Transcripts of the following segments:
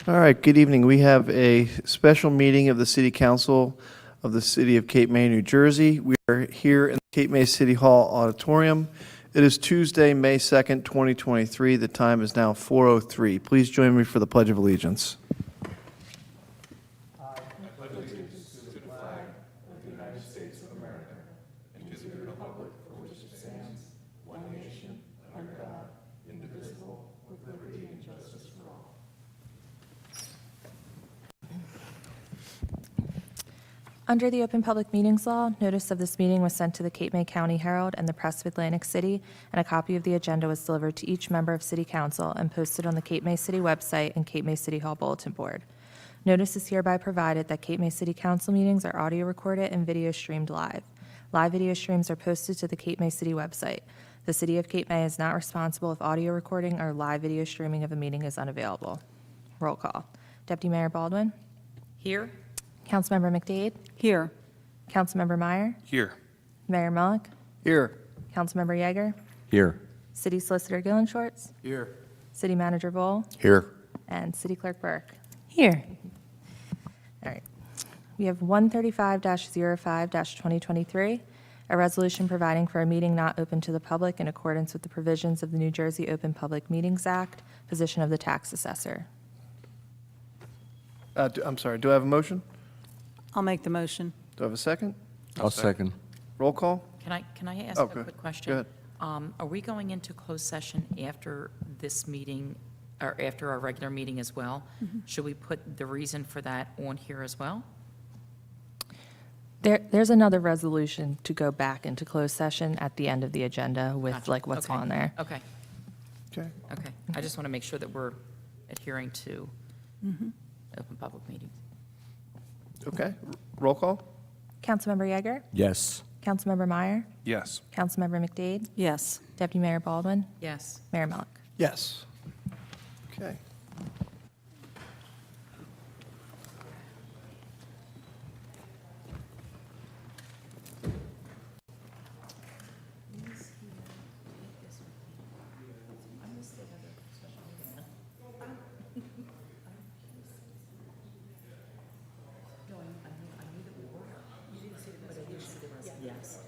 All right, good evening. We have a special meeting of the City Council of the City of Cape May, New Jersey. We are here in the Cape May City Hall Auditorium. It is Tuesday, May 2nd, 2023. The time is now 4:03. Please join me for the Pledge of Allegiance. Under the Open Public Meetings Law, notice of this meeting was sent to the Cape May County Herald and the Press of Atlantic City, and a copy of the agenda was delivered to each member of City Council and posted on the Cape May City website and Cape May City Hall bulletin board. Notice is hereby provided that Cape May City Council meetings are audio recorded and video streamed live. Live video streams are posted to the Cape May City website. The City of Cape May is not responsible if audio recording or live video streaming of a meeting is unavailable. Roll call. Deputy Mayor Baldwin. Here. Councilmember McDade. Here. Councilmember Meyer. Here. Mayor Mullick. Here. Councilmember Yeager. Here. City Solicitor Gillen Schwartz. Here. City Manager Vole. Here. And City Clerk Burke. Here. All right. We have 135-05-2023, a resolution providing for a meeting not open to the public in accordance with the provisions of the New Jersey Open Public Meetings Act, position of the tax assessor. I'm sorry, do I have a motion? I'll make the motion. Do I have a second? I'll second. Roll call? Can I ask Oh, a go quick question? Go ahead. Are we going into closed session after this meeting, or after our regular meeting as well? Should we put the reason for that on here as well? There's another resolution to go back into closed session at the end of the agenda with Gotcha. like what's Okay. on there. Okay, Okay. okay. I just want to make sure that we're adhering to open public meeting. Okay. Roll call? Councilmember Yeager. Yes. Councilmember Meyer. Yes. Councilmember McDade. Yes. Deputy Mayor Baldwin. Yes. Mayor Mullick. Yes. Okay. Yes.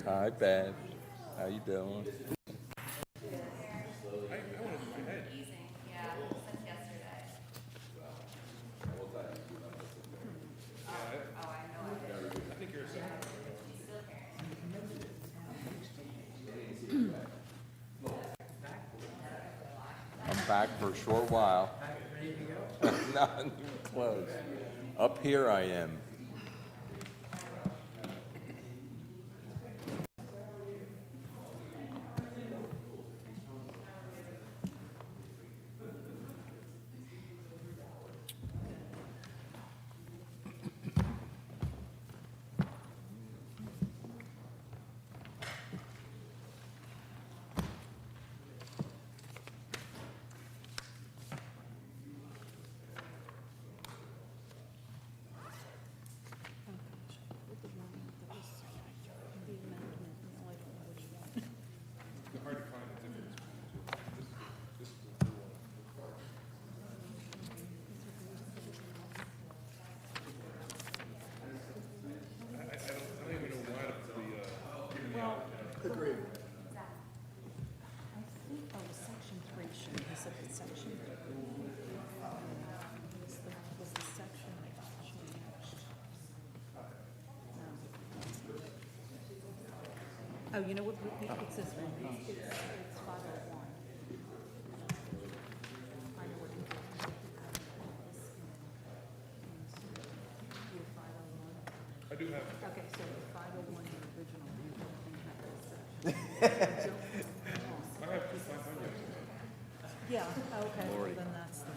Hi, Beth. How you doing? I'm back for a short while. Not even close. Up here I am. Section 3, should he said it's section 3. Was the section changed? Oh, you know what, it says, it's 501. I know what it is. You're 501? I do have. Okay, so the 501, the original, you don't think that section. Yeah, okay, well, then that's the.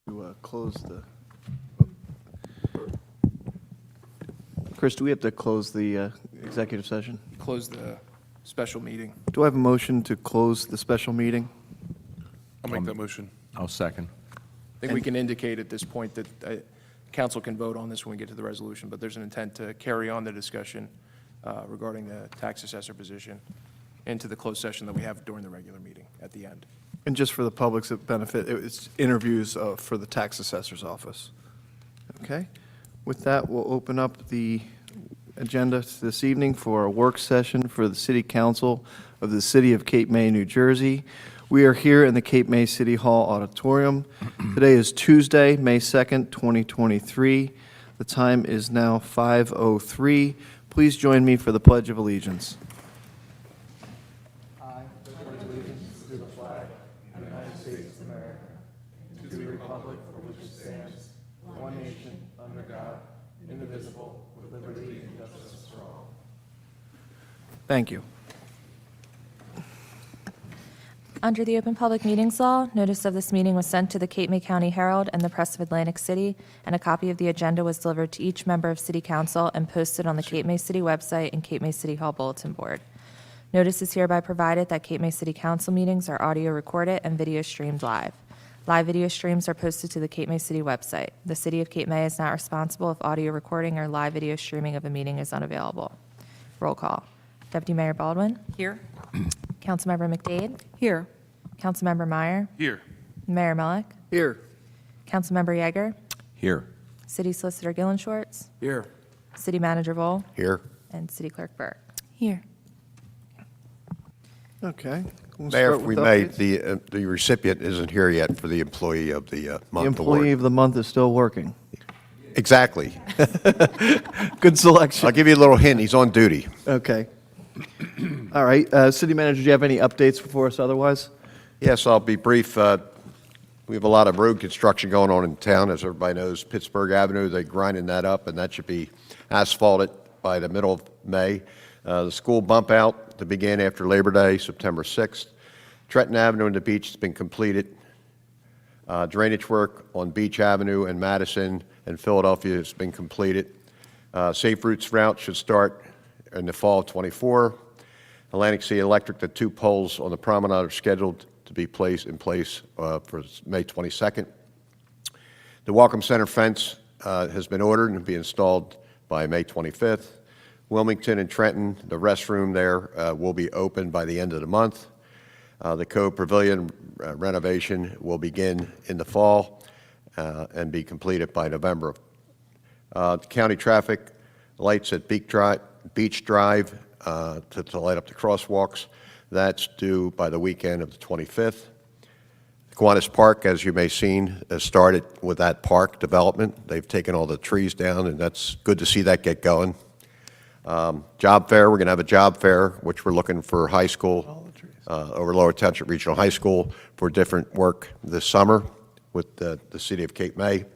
To close the, Chris, do we have to close the executive session? Close the special meeting. Do I have a motion to close the special meeting? I'll make that motion. I'll second. I think we can indicate at this point that council can vote on this when we get to the resolution, but there's an intent to carry on the discussion regarding the tax assessor position into the closed session that we have during the regular meeting at the end. And just for the public's benefit, it's interviews for the tax assessor's office. Okay? With that, we'll open up the agenda this evening for a work session for the City Council of the City of Cape May, New Jersey. We are here in the Cape May City Hall Auditorium. Today is Tuesday, May 2nd, 2023. The time is now 5:03. Please join me for the Pledge of Allegiance. Thank you. Under the Open Public Meetings Law, notice of this meeting was sent to the Cape May County Herald and the Press of Atlantic City, and a copy of the agenda was delivered to each member of City Council and posted on the Cape May City website and Cape May City Hall Bulletin Board. Notice is hereby provided that Cape May City Council meetings are audio recorded and video streamed live. Live video streams are posted to the Cape May City website. The City of Cape May is not responsible if audio recording or live video streaming of a meeting is unavailable. Roll call. Deputy Mayor Baldwin. Here? Councilmember McDade. Here. Councilmember Meyer. Here. Mayor Mellick. Here. Councilmember Yeager. Here. City Solicitor Gillen Schwartz. Here. City Manager Vole. Here. And City Clerk Burke. Here. Okay. We'll Mayor, start if we with may, updates. the recipient isn't here yet for the Employee of the The Month employee award. of the month is still working. Exactly. Good selection. I'll give you a little hint, he's on duty. Okay. All right. City Manager, do you have any updates for us otherwise? Yes, I'll be brief. We have a lot of road construction going on in town. As everybody knows, Pittsburgh Avenue, they're grinding that up, and that should be asphalted by the middle of May. The school bump out to begin after Labor Day, September 6th. Trenton Avenue and the beach has been completed. Drainage work on Beach Avenue and Madison and Philadelphia has been completed. Safe Routes route should start in the fall of '24. Atlantic City Electric, the 2 poles on the promenade are scheduled to be in place for May 22nd. The Welcome Center fence has been ordered and will be installed by May 25th. Wilmington and Trenton, the restroom there will be open by the end of the month. The Cove Pavilion renovation will begin in the fall and be completed by November. County traffic lights at Beach Drive to light up the crosswalks. That's due by the weekend of the 25th. Kiwanis Park, as you may have seen, has started with that park development. They've taken all the trees down, and that's good to see that get going. Job fair, we're going to have a job fair, which we're looking for high school, over Lower Township Regional High School for different work this summer with the City of Cape May.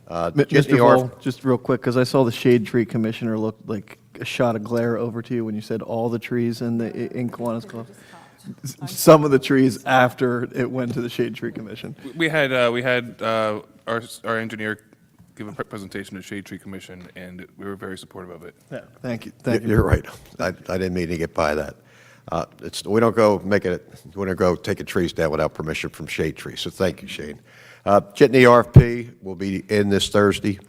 Mr. Vole, just real quick, because I saw the Shade Tree Commissioner look like a shot of glare over to you when you said all the trees in Kiwanis Club. Some of the trees after it went to the Shade Tree Commission. We had our engineer give a presentation to Shade Tree Commission, and we were very supportive of it. Yeah, thank you. Thank you. You're right. I didn't mean to get by that. We don't go taking trees down without permission from Shade Tree, so thank you, Shane. Jitney RFP will be in this Thursday.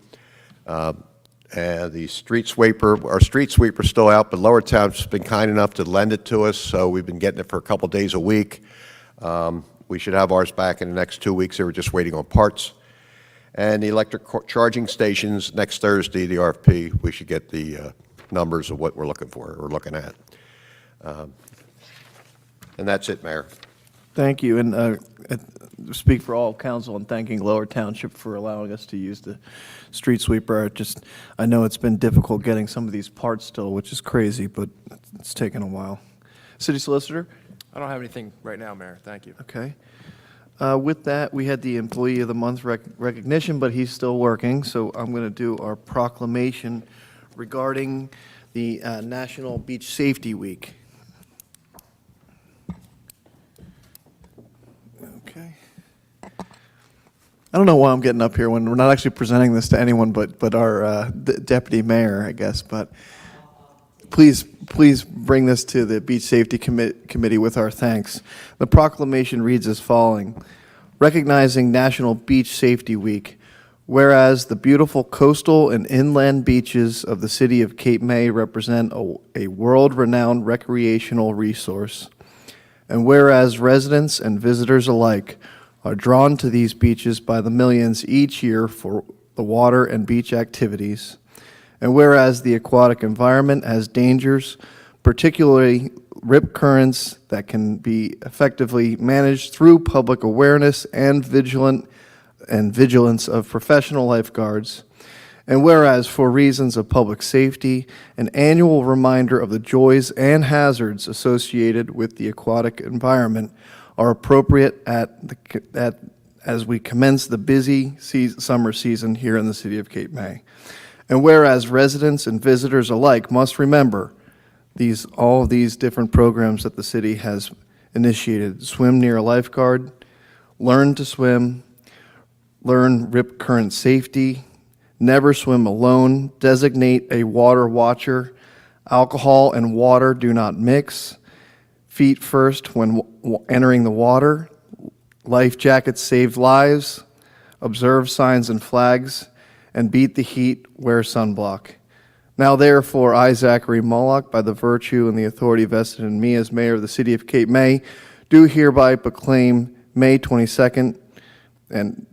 And the street sweeper, our street sweeper's still out, but Lower Town's been kind enough to lend it to us, so we've been getting it for a couple days a week. We should have ours back in the next 2 weeks. They were just waiting on parts. And the electric charging stations, next Thursday, the RFP, we should get the numbers of what we're looking for, or looking at. And that's it, Mayor. Thank you, and speak for all council in thanking Lower Township for allowing us to use the street sweeper. I know it's been difficult getting some of these parts still, which is crazy, but it's taken a while. City Solicitor? I don't have anything right now, Mayor. Thank you. Okay. With that, we had the Employee of the Month recognition, but he's still working, so I'm going to do our proclamation regarding the National Beach Safety Week. Okay. I don't know why I'm getting up here when we're not actually presenting this to anyone but our deputy mayor, I guess, but please bring this to the Beach Safety Committee with our thanks. The proclamation reads as following: recognizing National Beach Safety Week, Whereas the beautiful coastal and inland beaches of the city of Cape May represent a world-renowned recreational resource. And whereas residents and visitors alike are drawn to these beaches by the millions each year for the water and beach activities. And whereas the aquatic environment has dangers, particularly rip currents that can be effectively managed through public awareness and vigilance of professional lifeguards. And whereas for reasons of public safety, an annual reminder of the joys and hazards associated with the aquatic environment are appropriate as we commence the busy summer season here in the city of Cape May. And whereas residents and visitors alike must remember all of these different programs that the city has initiated: swim near a lifeguard, learn to swim, learn rip current safety, never swim alone, designate a water watcher, alcohol and water do not mix, feet first when entering the water, life jackets save lives, observe signs and flags, and beat the heat, wear sunblock. Now therefore, I, Zachary Moloch, by the virtue and the authority vested in me as mayor of the city of Cape May, do hereby proclaim May 22nd and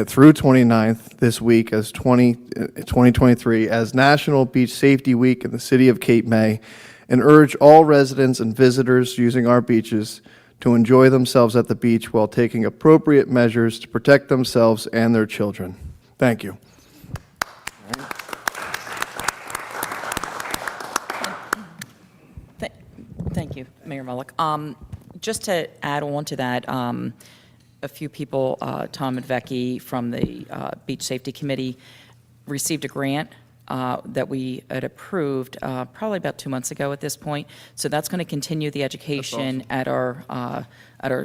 through 29th this week as 2023 as National Beach Safety Week in the city of Cape May, and urge all residents and visitors using our beaches to enjoy themselves at the beach while taking appropriate measures to protect themselves and their children. Thank you. Thank you, Mayor Mullock. Just to add on to that, a few people, Tom Medvecki from the Beach Safety Committee, received a grant that we had approved probably about 2 months ago at this point. So that's going to continue the education at our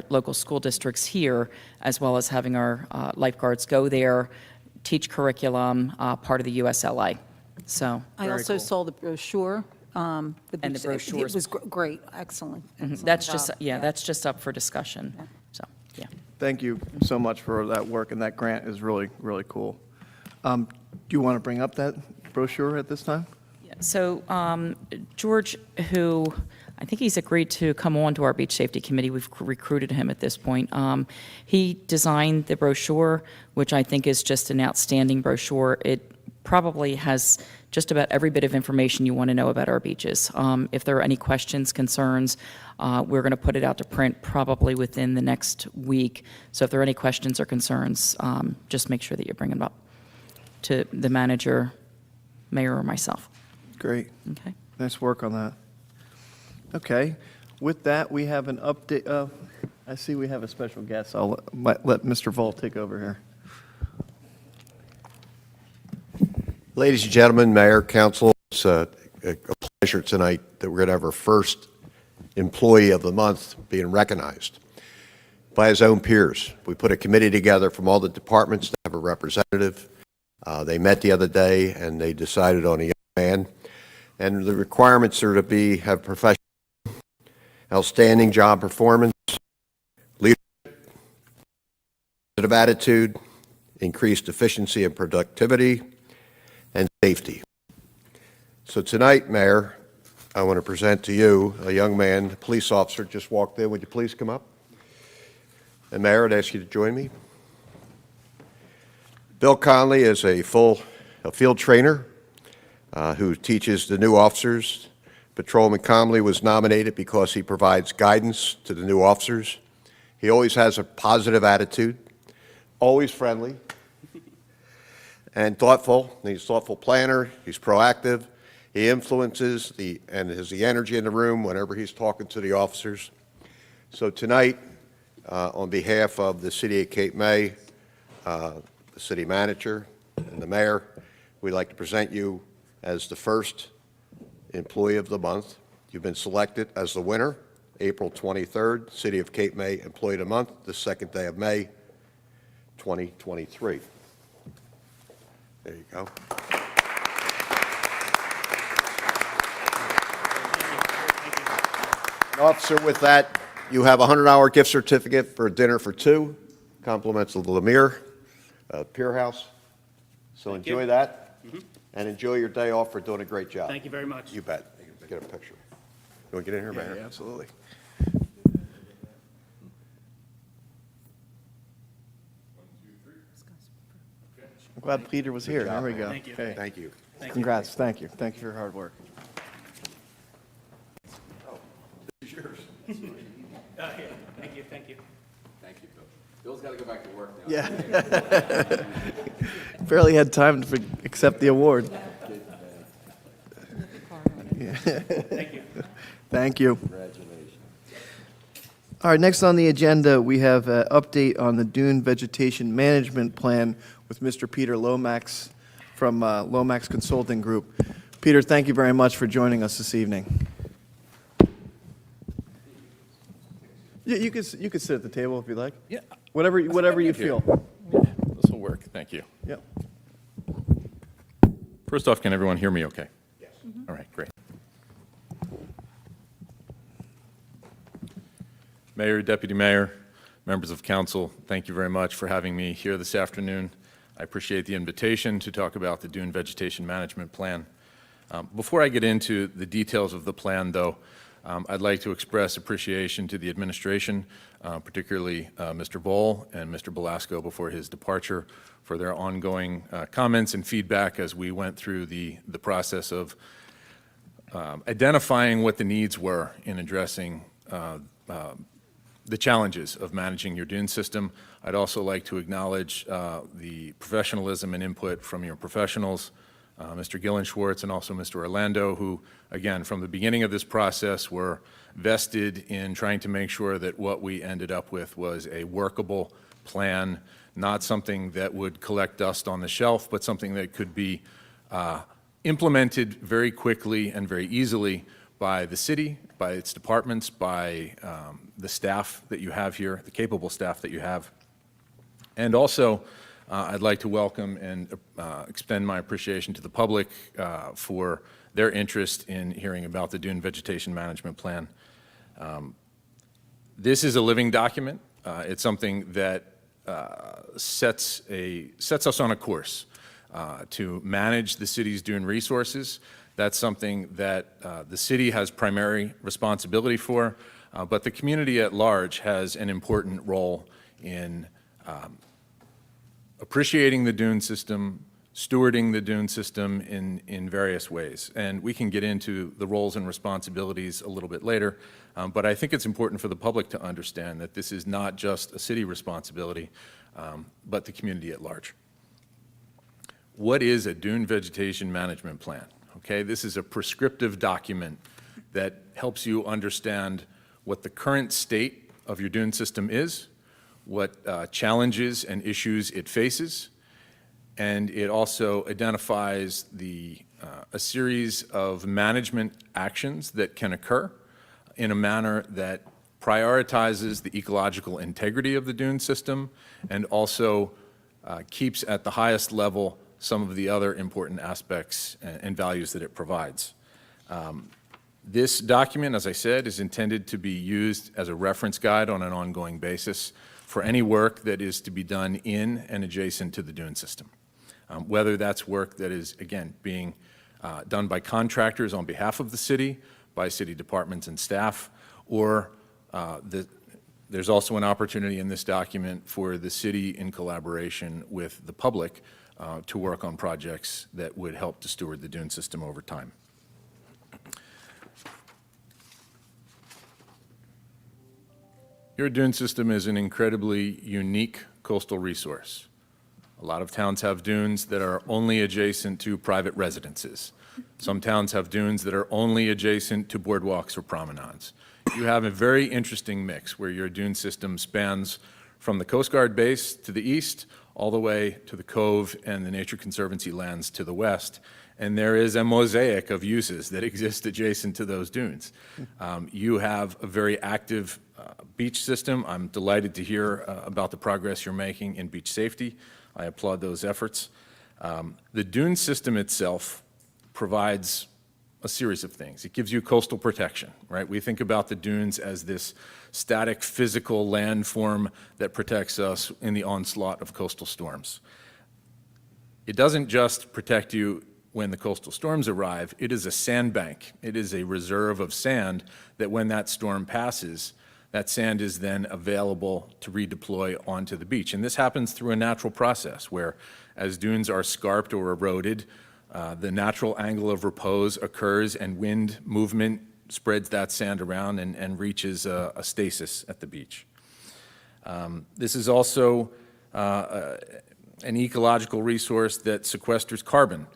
local school districts here, as well as having our lifeguards go there, teach curriculum, part of the USLA. So I also saw the brochure. And the brochures. It was great, excellent. that's just, that's just up for discussion. So, yeah. Thank you so much for that work, and that grant is really, really cool. Do you want to bring up that brochure at this time? So George, who I think he's agreed to come on to our Beach Safety Committee, we've recruited him at this point. He designed the brochure, which I think is just an outstanding brochure. It probably has just about every bit of information you want to know about our beaches. If there are any questions, concerns, we're going to put it out to print probably within the next week. So if there are any questions or concerns, just make sure that you bring them up to the manager, mayor, or myself. Great. Okay. Nice work on that. Okay. With that, we have an update. I see we have a special guest. I'll let Mr. Vol take over here. Ladies and gentlemen, Mayor, Council, it's a pleasure tonight that we're going to have our first Employee of the Month being recognized by his own peers. We put a committee together from all the departments to have a representative. They met the other day and they decided on a young man. And the requirements are to have professional, outstanding job performance, leadership, positive attitude, increased efficiency and productivity, and safety. So tonight, Mayor, I want to present to you a young man, a police officer, just walked in. Would you please come up? And Mayor, I'd ask you to join me. Bill Conley is a field trainer who teaches the new officers. Patrolman Conley was nominated because he provides guidance to the new officers. He always has a positive attitude, always friendly, and thoughtful. He's a thoughtful planner. He's proactive. He influences and has the energy in the room whenever he's talking to the officers. So tonight, on behalf of the City of Cape May, the City Manager, and the Mayor, we'd like to present you as the first Employee of the Month. You've been selected as the winner, April 23rd, City of Cape May Employee of the Month, the second day of May, 2023. There you go. Officer, with that, you have a $100 gift certificate for a dinner for two, compliments of the Lemire Pier House. So enjoy that, and enjoy your day off for doing a great job. Thank you very much. You bet. Get a picture. You want to get in here, Mayor? Yeah, absolutely. I'm glad Peter was here. There we go. Thank you. Okay. Thank you. Congrats. Thank you. Thank you for your hard work. Thank you, thank you. Thank you, Bill. Bill's got to go back to work now. Yeah. Barely had time to accept the award. Thank you. Thank you. All right, next on the agenda, we have an update on the dune vegetation management plan with Mr. Peter Lomax from Lomax Consulting Group. Peter, thank you very much for joining us this evening. You could sit at the table if you like. Yeah. Whatever you feel. This will work. Thank you. Yep. First off, can everyone hear me okay? Yes. All right, great. Mayor, Deputy Mayor, members of council, thank you very much for having me here this afternoon. I appreciate the invitation to talk about the Dune Vegetation Management Plan. Before I get into the details of the plan, though, I'd like to express appreciation to the administration, particularly Mr. Boll and Mr. Belasco before his departure, for their ongoing comments and feedback as we went through the process of identifying what the needs were in addressing the challenges of managing your dune system. I'd also like to acknowledge the professionalism and input from your professionals, Mr. Gillen-Schwartz and also Mr. Orlando, who, again, from the beginning of this process were vested in trying to make sure that what we ended up with was a workable plan, not something that would collect dust on the shelf, but something that could be implemented very quickly and very easily by the city, by its departments, by the staff that you have here, the capable staff that you have. And also, I'd like to welcome and extend my appreciation to the public for their interest in hearing about the Dune Vegetation Management Plan. This is a living document. It's something that sets us on a course to manage the city's dune resources. That's something that the city has primary responsibility for, but the community at large has an important role in appreciating the dune system, stewarding the dune system in various ways. And we can get into the roles and responsibilities a little bit later, but I think it's important for the public to understand that this is not just a city responsibility, but the community at large. What is a dune vegetation management plan? Okay, this is a prescriptive document that helps you understand what the current state of your dune system is, what challenges and issues it faces, and it also identifies a series of management actions that can occur in a manner that prioritizes the ecological integrity of the dune system and also keeps at the highest level some of the other important aspects and values that it provides. This document, as I said, is intended to be used as a reference guide on an ongoing basis for any work that is to be done in and adjacent to the dune system. Whether that's work that is, again, being done by contractors on behalf of the city, by city departments and staff, or there's also an opportunity in this document for the city in collaboration with the public to work on projects that would help to steward the dune system over time. Your dune system is an incredibly unique coastal resource. A lot of towns have dunes that are only adjacent to private residences. Some towns have dunes that are only adjacent to boardwalks or promenades. You have a very interesting mix where your dune system spans from the Coast Guard base to the east all the way to the Cove and the Nature Conservancy lands to the west. And there is a mosaic of uses that exist adjacent to those dunes. You have a very active beach system. I'm delighted to hear about the progress you're making in beach safety. I applaud those efforts. The dune system itself provides a series of things. It gives you coastal protection, right? We think about the dunes as this static physical landform that protects us in the onslaught of coastal storms. It doesn't just protect you when the coastal storms arrive, it is a sandbank. It is a reserve of sand that when that storm passes, that sand is then available to redeploy onto the beach. And this happens through a natural process where as dunes are scarped or eroded, the natural angle of repose occurs and wind movement spreads that sand around and reaches a stasis at the beach. This is also an ecological resource that sequesters carbon.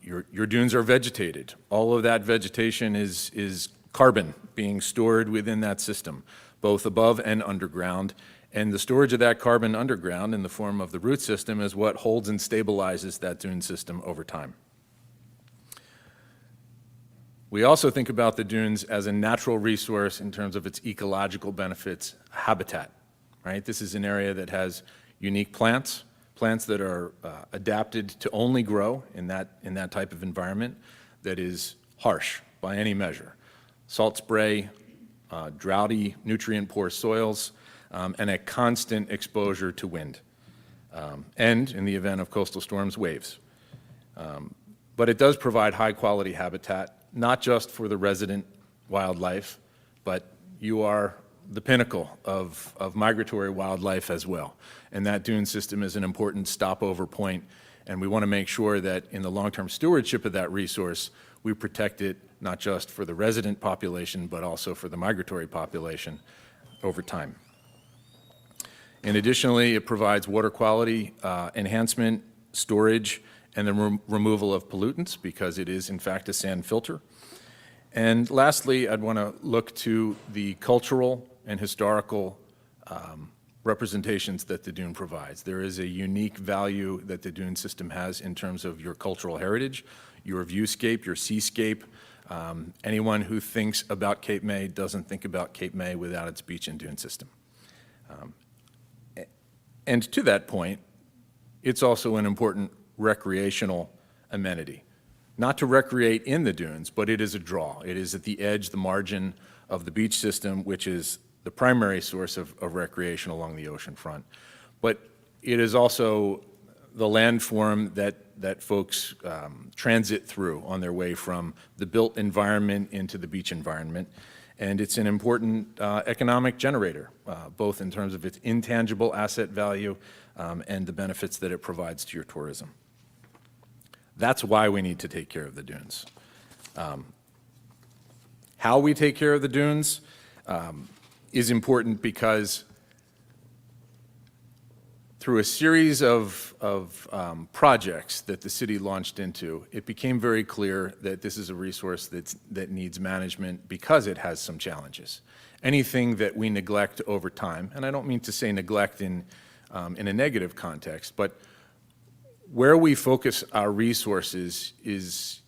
Your dunes are vegetated. All of that vegetation is carbon being stored within that system, both above and underground. And the storage of that carbon underground in the form of the root system is what holds and stabilizes that dune system over time. We also think about the dunes as a natural resource in terms of its ecological benefits, habitat, right? This is an area that has unique plants that are adapted to only grow in that type of environment that is harsh by any measure. Salt spray, droughty, nutrient-poor soils, and a constant exposure to wind. And, in the event of coastal storms, waves. But it does provide high-quality habitat, not just for the resident wildlife, but you are the pinnacle of migratory wildlife as well. And that dune system is an important stopover point, and we want to make sure that in the long-term stewardship of that resource, we protect it not just for the resident population, but also for the migratory population over time. And additionally, it provides water quality enhancement, storage, and the removal of pollutants because it is, in fact, a sand filter. And lastly, I'd want to look to the cultural and historical representations that the dune provides. There is a unique value that the dune system has in terms of your cultural heritage, your viewscape, your seascape. Anyone who thinks about Cape May doesn't think about Cape May without its beach and dune system. And to that point, it's also an important recreational amenity. Not to recreate in the dunes, but it is a draw. It is at the edge, the margin of the beach system, which is the primary source of recreation along the ocean front. But it is also the landform that folks transit through on their way from the built environment into the beach environment. And it's an important economic generator, both in terms of its intangible asset value and the benefits that it provides to your tourism. That's why we need to take care of the dunes. How we take care of the dunes is important because through a series of projects that the city launched into, it became very clear that this is a resource that needs management because it has some challenges. Anything that we neglect over time, and I don't mean to say neglect in a negative context, but where we focus our resources is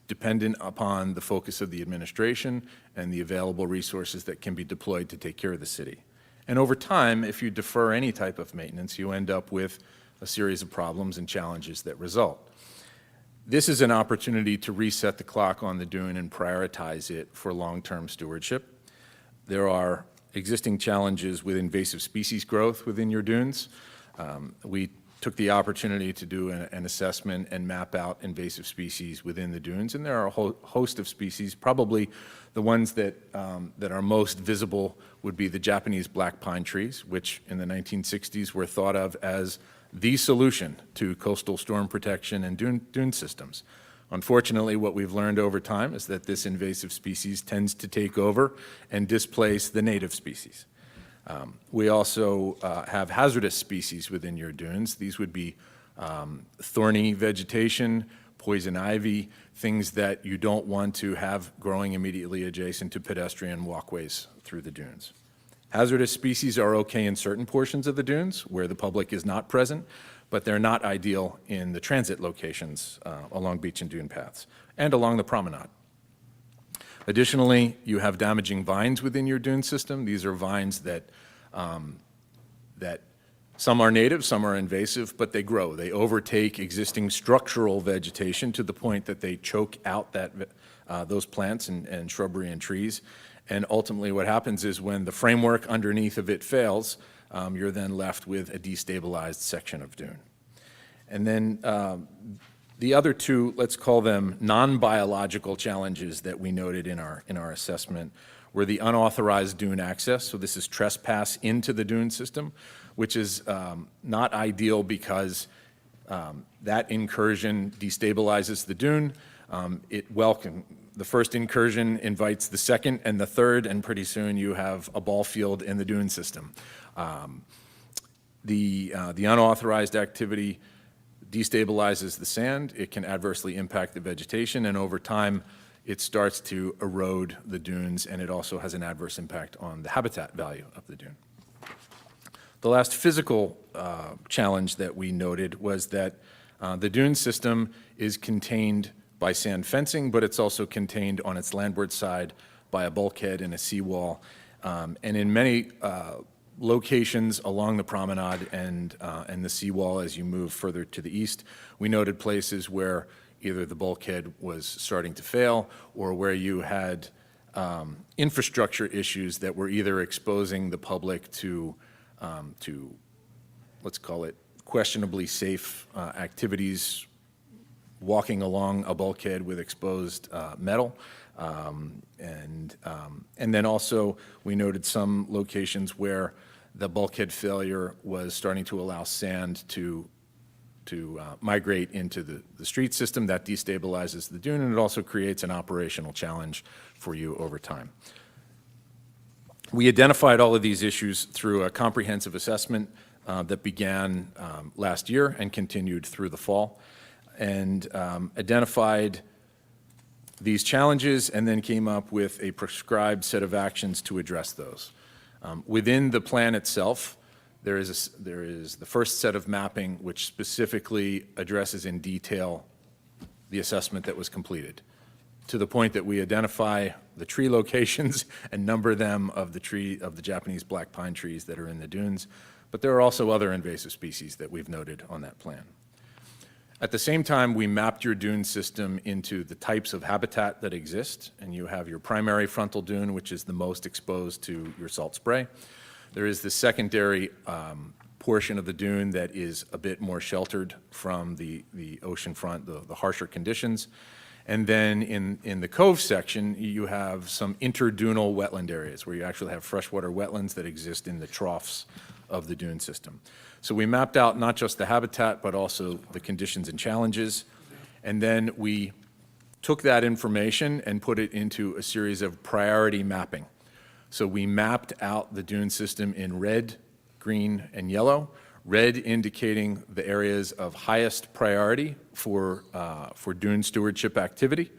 dependent upon the focus of the administration and the available resources that can be deployed to take care of the city. And over time, if you defer any type of maintenance, you end up with a series of problems and challenges that result. This is an opportunity to reset the clock on the dune and prioritize it for long-term stewardship. There are existing challenges with invasive species growth within your dunes. We took the opportunity to do an assessment and map out invasive species within the dunes, and there are a whole host of species. Probably the ones that are most visible would be the Japanese black pine trees, which in the 1960s were thought of as the solution to coastal storm protection and dune systems. Unfortunately, what we've learned over time is that this invasive species tends to take over and displace the native species. We also have hazardous species within your dunes. These would be thorny vegetation, poison ivy, things that you don't want to have growing immediately adjacent to pedestrian walkways through the dunes. Hazardous species are okay in certain portions of the dunes where the public is not present, but they're not ideal in the transit locations along beach and dune paths and along the promenade. Additionally, you have damaging vines within your dune system. These are vines that some are native, some are invasive, but they grow. They overtake existing structural vegetation to the point that they choke out those plants and shrubbery and trees. And ultimately what happens is when the framework underneath of it fails, you're then left with a destabilized section of dune. And then the other two, let's call them non-biological challenges that we noted in our assessment, were the unauthorized dune access. So this is trespass into the dune system, which is not ideal because that incursion destabilizes the dune. The first incursion invites the second and the third, and pretty soon you have a ball field in the dune system. The unauthorized activity destabilizes the sand. It can adversely impact the vegetation, and over time, it starts to erode the dunes, and it also has an adverse impact on the habitat value of the dune. The last physical challenge that we noted was that the dune system is contained by sand fencing, but it's also contained on its landward side by a bulkhead and a seawall. And in many locations along the promenade and the seawall as you move further to the east, we noted places where either the bulkhead was starting to fail or where you had infrastructure issues that were either exposing the public to let's call it questionably safe activities, walking along a bulkhead with exposed metal. And then also we noted some locations where the bulkhead failure was starting to allow sand to migrate into the street system. That destabilizes the dune, and it also creates an operational challenge for you over time. We identified all of these issues through a comprehensive assessment that began last year and continued through the fall, and identified these challenges and then came up with a prescribed set of actions to address those. Within the plan itself, there is the first set of mapping which specifically addresses in detail the assessment that was completed, to the point that we identify the tree locations and number them of the Japanese black pine trees that are in the dunes. But there are also other invasive species that we've noted on that plan. At the same time, we mapped your dune system into the types of habitat that exist, and you have your primary frontal dune, which is the most exposed to your salt spray. There is the secondary portion of the dune that is a bit more sheltered from the ocean front, the harsher conditions. And then in the cove section, you have some interdunal wetland areas where you actually have freshwater wetlands that exist in the troughs of the dune system. So we mapped out not just the habitat, but also the conditions and challenges. And then we took that information and put it into a series of priority mapping. So we mapped out the dune system in red, green, and yellow. Red indicating the areas of highest priority for dune stewardship activity.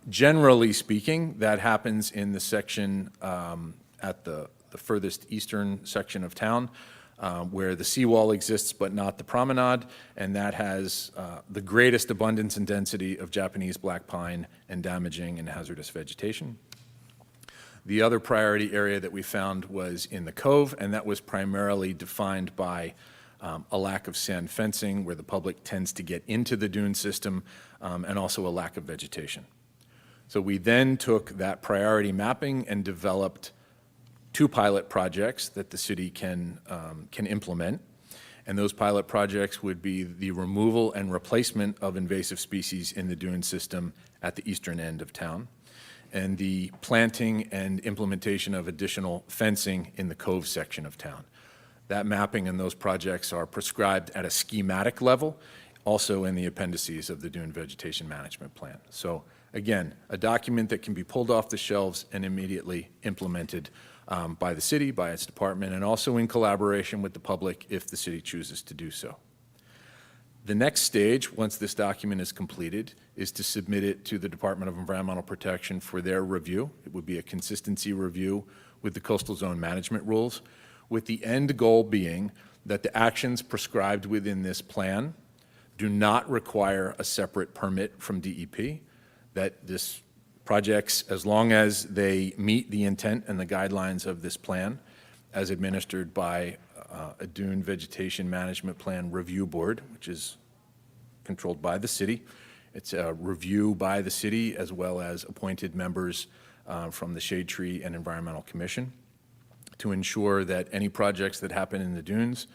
Generally speaking, that happens in the section at the furthest eastern section of town, where the seawall exists but not the promenade, and that has the greatest abundance and density of Japanese black pine and damaging and hazardous vegetation. The other priority area that we found was in the cove, and that was primarily defined by a lack of sand fencing, where the public tends to get into the dune system, and also a lack of vegetation. So we then took that priority mapping and developed 2 pilot projects that the city can implement. And those pilot projects would be the removal and replacement of invasive species in the dune system at the eastern end of town, and the planting and implementation of additional fencing in the cove section of town. That mapping and those projects are prescribed at a schematic level, also in the appendices of the Dune Vegetation Management Plan. So again, a document that can be pulled off the shelves and immediately implemented by the city, by its department, and also in collaboration with the public if the city chooses to do so. The next stage, once this document is completed, is to submit it to the Department of Environmental Protection for their review. It would be a consistency review with the coastal zone management rules, with the end goal being that the actions prescribed within this plan do not require a separate permit from DEP, that this projects, as long as they meet the intent and the guidelines of this plan, as administered by a Dune Vegetation Management Plan Review Board, which is controlled by the city. It's a review by the city as well as appointed members from the Shade Tree and Environmental Commission to ensure that any projects that happen in the dunes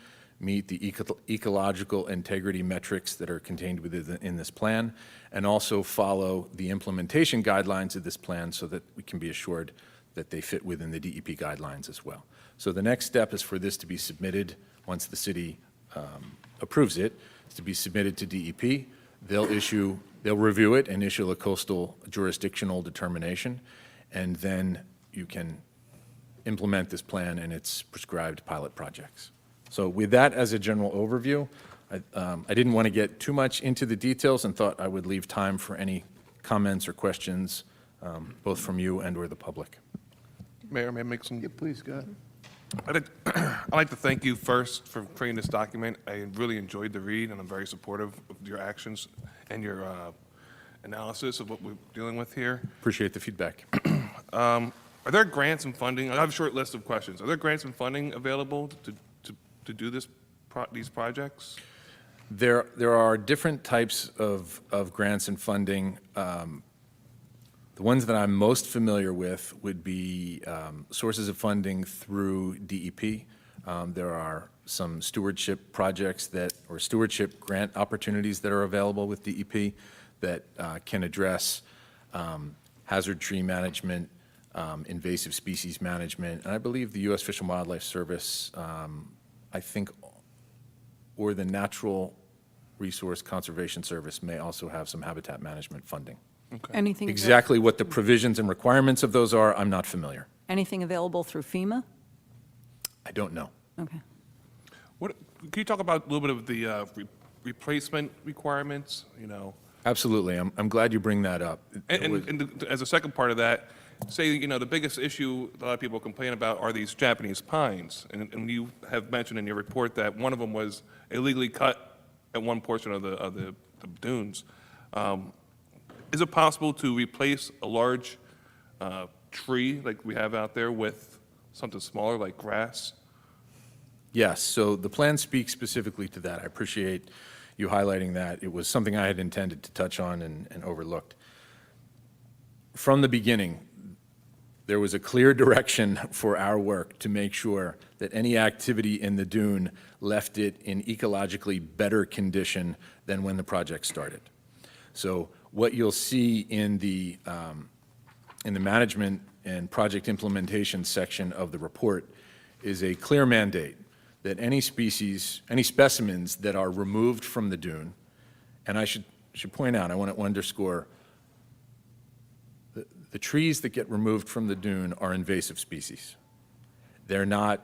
meet the ecological integrity metrics that are contained within this plan, and also follow the implementation guidelines of this plan so that we can be assured that they fit within the DEP guidelines as well. So the next step is for this to be submitted, once the city approves it, is to be submitted to DEP. They'll review it and issue a coastal jurisdictional determination, and then you can implement this plan and its prescribed pilot projects. So with that as a general overview, I didn't want to get too much into the details and thought I would leave time for any comments or questions, both from you and or the public. Mayor, may I make some? Yeah, please, go ahead. I'd like to thank you first for creating this document. I really enjoyed the read, and I'm very supportive of your actions and your analysis of what we're dealing with here. Appreciate the feedback. Are there grants and funding? I have a short list of questions. Are there grants and funding available to do these projects? There are different types of grants and funding. The ones that I'm most familiar with would be sources of funding through DEP. There are some stewardship projects or stewardship grant opportunities that are available with DEP that can address hazard tree management, invasive species management, and I believe the U.S. Fish and Wildlife Service, I think, or the Natural Resource Conservation Service may also have some habitat management funding. Anything? Exactly what the provisions and requirements of those are, I'm not familiar. Anything available through FEMA? I don't know. Okay. Can you talk about a little bit of the replacement requirements, Absolutely. I'm glad you bring that up. And as a second part of that, say, the biggest issue a lot of people complain about are these Japanese pines. And you have mentioned in your report that one of them was illegally cut at one portion of the dunes. Is it possible to replace a large tree like we have out there with something smaller like grass? Yes, so the plan speaks specifically to that. I appreciate you highlighting that. It was something I had intended to touch on and overlooked. From the beginning, there was a clear direction for our work to make sure that any activity in the dune left it in ecologically better condition than when the project started. So what you'll see in the management and project implementation section of the report is a clear mandate that any species, any specimens that are removed from the dune, and I should point out, I want to underscore, the trees that get removed from the dune are invasive species. They're not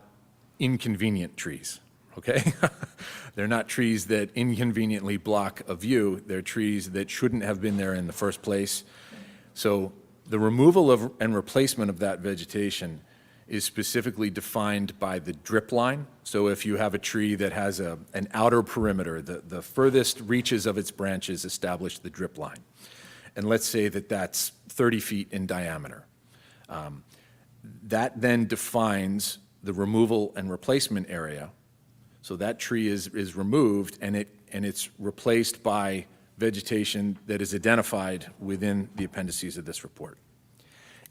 inconvenient trees, okay? They're not trees that inconveniently block a view. They're trees that shouldn't have been there in the first place. So the removal of and replacement of that vegetation is specifically defined by the drip line. So if you have a tree that has an outer perimeter, the furthest reaches of its branches establish the drip line. And let's say that that's 30 feet in diameter. That then defines the removal and replacement area. So that tree is removed and it's replaced by vegetation that is identified within the appendices of this report.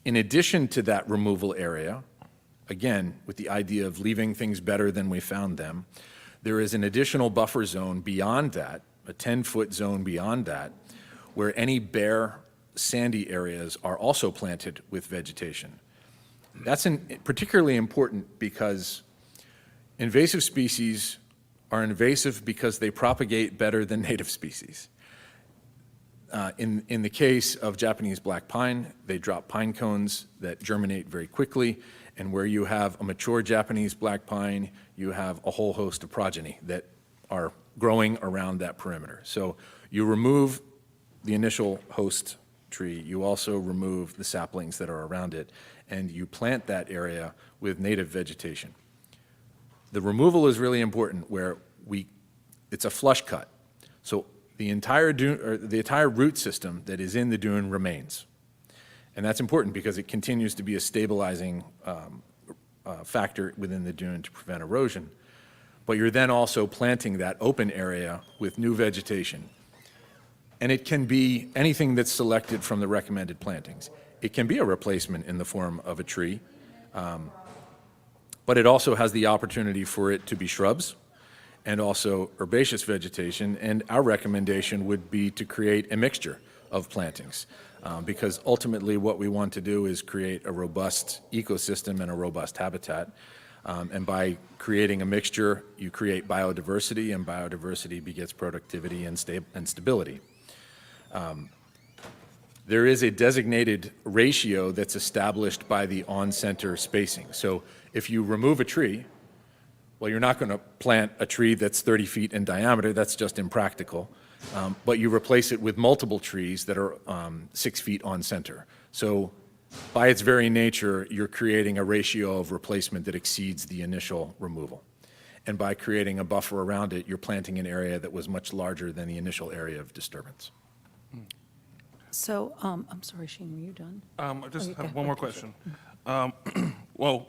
In addition to that removal area, again, with the idea of leaving things better than we found them, there is an additional buffer zone beyond that, a 10-foot zone beyond that, where any bare sandy areas are also planted with vegetation. That's particularly important because invasive species are invasive because they propagate better than native species. In the case of Japanese black pine, they drop pine cones that germinate very quickly, and where you have a mature Japanese black pine, you have a whole host of progeny that are growing around that perimeter. So you remove the initial host tree, you also remove the saplings that are around it, and you plant that area with native vegetation. The removal is really important where it's a flush cut. So the entire dune, or the entire root system that is in the dune remains. And that's important because it continues to be a stabilizing factor within the dune to prevent erosion. But you're then also planting that open area with new vegetation. And it can be anything that's selected from the recommended plantings. It can be a replacement in the form of a tree, but it also has the opportunity for it to be shrubs. and also herbaceous vegetation. And our recommendation would be to create a mixture of plantings, because ultimately what we want to do is create a robust ecosystem and a robust habitat. And by creating a mixture, you create biodiversity, and biodiversity begets productivity and stability. There is a designated ratio that's established by the on-center spacing. So if you remove a tree, well, you're not going to plant a tree that's 30 feet in diameter. That's just impractical. But you replace it with multiple trees that are 6 feet on center. So by its very nature, you're creating a ratio of replacement that exceeds the initial removal. And by creating a buffer around it, you're planting an area that was much larger than the initial area of disturbance. So, I'm sorry, Shane, were you done? I just have one more question. Well,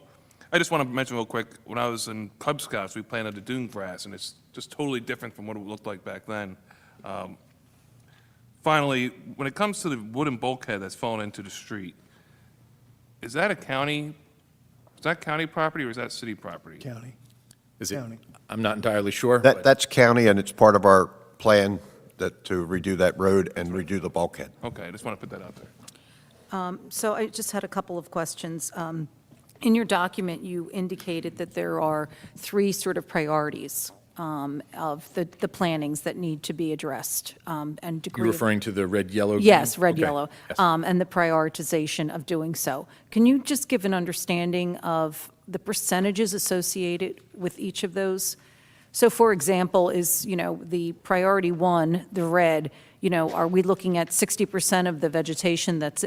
I just want to mention real quick, when I was in Cub Scouts, we planted the dune grass, and it's just totally different from what it looked like back then. Finally, when it comes to the wooden bulkhead that's fallen into the street, is that county property or is that city property? County. Is it? County. I'm not entirely sure. That, but- that's county, and it's part of our plan to redo that road and redo the bulkhead. Okay, I just want to put that out there. So I just had a couple of questions. In your document, you indicated that there are 3 sort of priorities of the plannings that need to be addressed, and degree You're of- referring to the red, yellow, green? Yes, red, Okay, yellow, yes. and the prioritization of doing so. Can you just give an understanding of the percentages associated with each of those? So for example, is, the priority 1, the red, are we looking at 60% of the vegetation that's,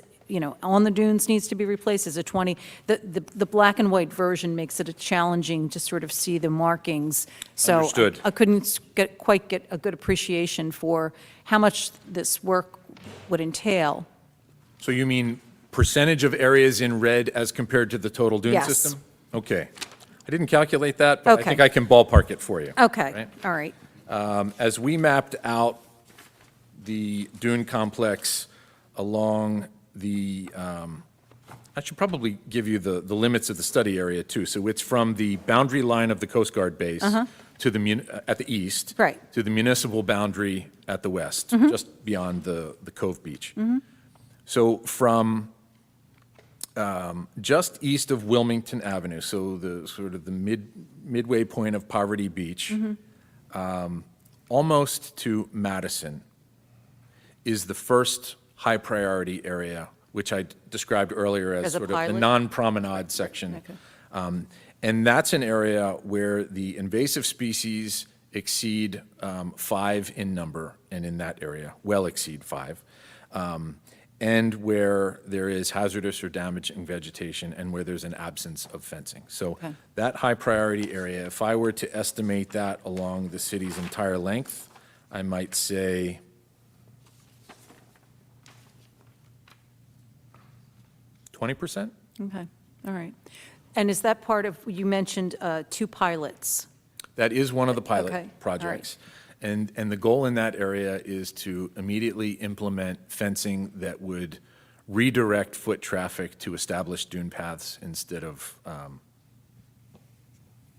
on the dunes needs to be replaced? Is it 20? The black and white version makes it challenging to sort of see the markings. So Understood. I couldn't quite get a good appreciation for how much this work would entail. So you mean percentage of areas in red as compared to the total dune Yes. system? Okay. I didn't calculate that, but I Okay. think I can ballpark it for you. Okay, right? all right. As we mapped out the dune complex along the, I should probably give you the limits of the study area too. So it's from the boundary line of the Coast Guard base to the, at the east. Right. To the municipal boundary at the west, just beyond the Cove Beach. So from just east of Wilmington Avenue, so the sort of the midway point of Poverty Beach, almost to Madison, is the first high-priority area, which I described earlier as As a sort of the pilot? non-promenade section. Okay. And that's an area where the invasive species exceed 5 in number, and in that area, well exceed 5, and where there is hazardous or damaging vegetation, and where there's an absence of fencing. So Okay. that high-priority area, if I were to estimate that along the city's entire length, I might say 20%? Okay, all right. And is that part of, you mentioned 2 pilots? That is one of the Okay, all pilot right. projects. And the goal in that area is to immediately implement fencing that would redirect foot traffic to established dune paths instead of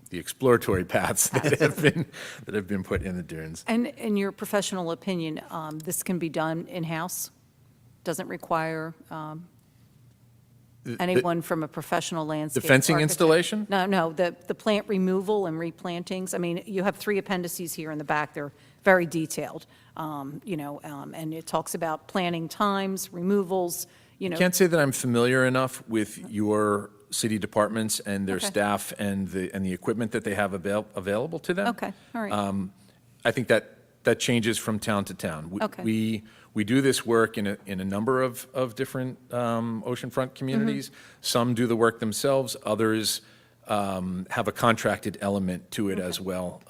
the exploratory paths that have been put in the dunes. And in your professional opinion, this can be done in-house? Doesn't require anyone from a professional landscape? fencing architect? installation? No, the plant removal and replantings. I mean, you have 3 appendices here in the back. They're very detailed, and it talks about planting times, removals, Can't say that I'm familiar enough with your city departments and their Okay. staff and the equipment that they have available to them. Okay, all right. I think that changes from town to town. Okay. We do this work in a number of different oceanfront communities. Mm-hmm. Some do the work themselves, others have a contracted element to it as well.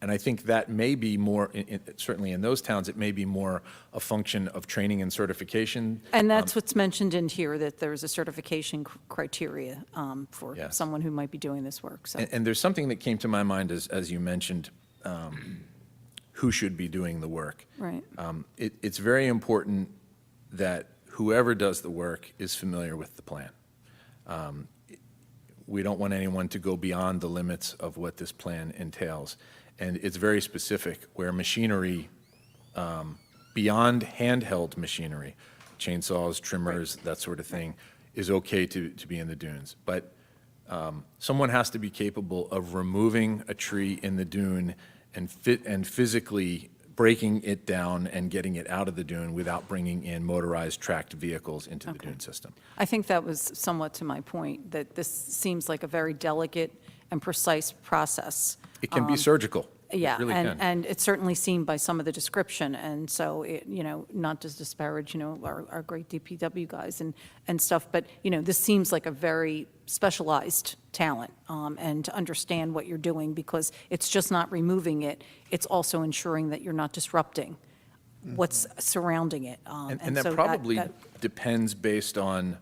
And I think that may be more, certainly in those towns, it may be more a function of training and certification. And that's what's mentioned in here, that there's a certification criteria for Yes. someone who might be doing this work, so. And there's something that came to my mind as you mentioned, who should be doing the work. Right. It's very important that whoever does the work is familiar with the plan. we don't want anyone to go beyond the limits of what this plan entails. And it's very specific, where machinery, beyond handheld machinery, chainsaws, trimmers, that sort of thing, is okay to be in the dunes. But someone has to be capable of removing a tree in the dune and physically breaking it down and getting it out of the dune without bringing in motorized tracked vehicles into the dune system. I think that was somewhat to my point, that this seems like a very delicate and precise process. It can be surgical. It Yeah, really can. and it's certainly seen by some of the description, and so, not to disparage, our great DPW guys and stuff, but, this seems like a very specialized talent, and to understand what you're doing, because it's just not removing it, it's also ensuring that you're not disrupting what's surrounding it. And that so probably depends based on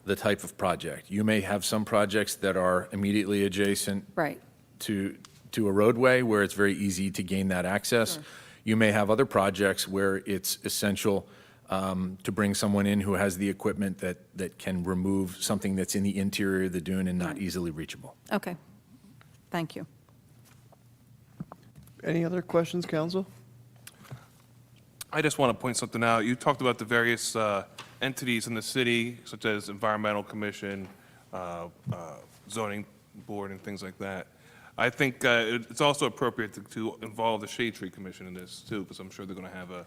the type of project. You may have some projects that are immediately adjacent Right. to a roadway where it's very easy to gain that access. You may have other projects where it's essential to bring someone in who has the equipment that can remove something that's in the interior of the dune and not easily reachable. Okay, thank you. Any other questions, council? I just want to point something out. You talked about the various entities in the city, such as Environmental Commission, Zoning Board, and things like that. I think it's also appropriate to involve the Shade Tree Commission in this, too, because I'm sure they're going to have a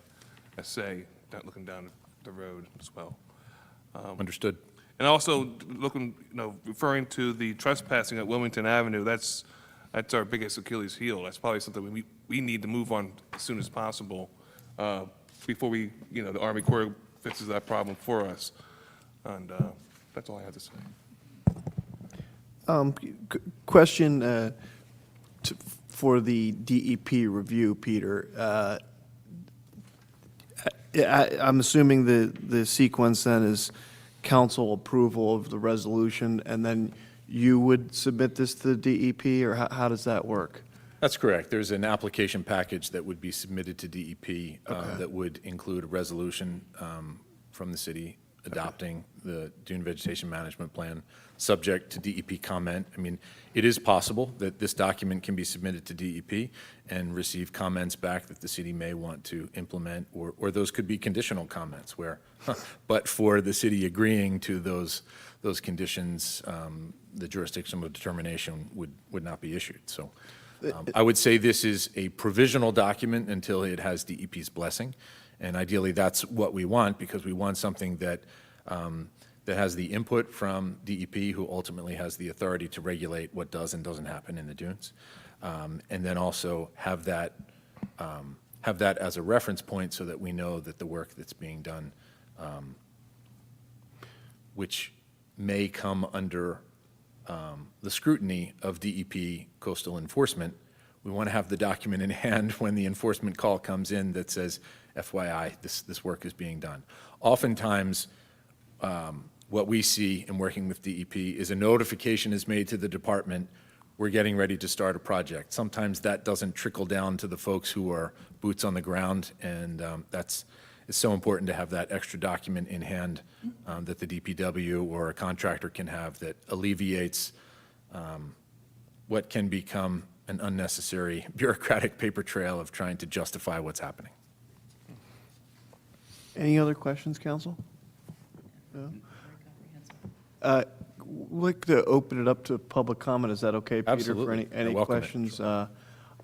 say looking down the road as well. Understood. And also, referring to the trespassing at Wilmington Avenue, that's our biggest Achilles heel. That's probably something we need to move on as soon as possible before the Army Corps fixes that problem for us. And that's all I have to say. Question for the DEP review, Peter. I'm assuming the sequence then is council approval of the resolution, and then you would submit this to the DEP, or how does that work? That's correct. There's an application package that would be submitted to DEP that would include a resolution from the city adopting the dune vegetation management plan, subject to DEP comment. I mean, it is possible that this document can be submitted to DEP and receive comments back that the city may want to implement, or those could be conditional comments where, but for the city agreeing to those conditions, the jurisdictional determination would not be issued. So I would say this is a provisional document until it has DEP's blessing. And ideally, that's what we want, because we want something that has the input from DEP, who ultimately has the authority to regulate what does and doesn't happen in the dunes, and then also have that as a reference point so that we know that the work that's being done, which may come under the scrutiny of DEP coastal enforcement, we want to have the document in hand when the enforcement call comes in that says, FYI, this work is being done. Oftentimes, what we see in working with DEP is a notification is made to the department, we're getting ready to start a project. Sometimes that doesn't trickle down to the folks who are boots on the ground, and it's so important to have that extra document in hand that the DPW or a contractor can have that alleviates what can become an unnecessary bureaucratic paper trail of trying to justify what's happening. Any other questions, council? No? We'd like to open it up to public comment. Is that okay, Peter? Absolutely. For I any welcome it, questions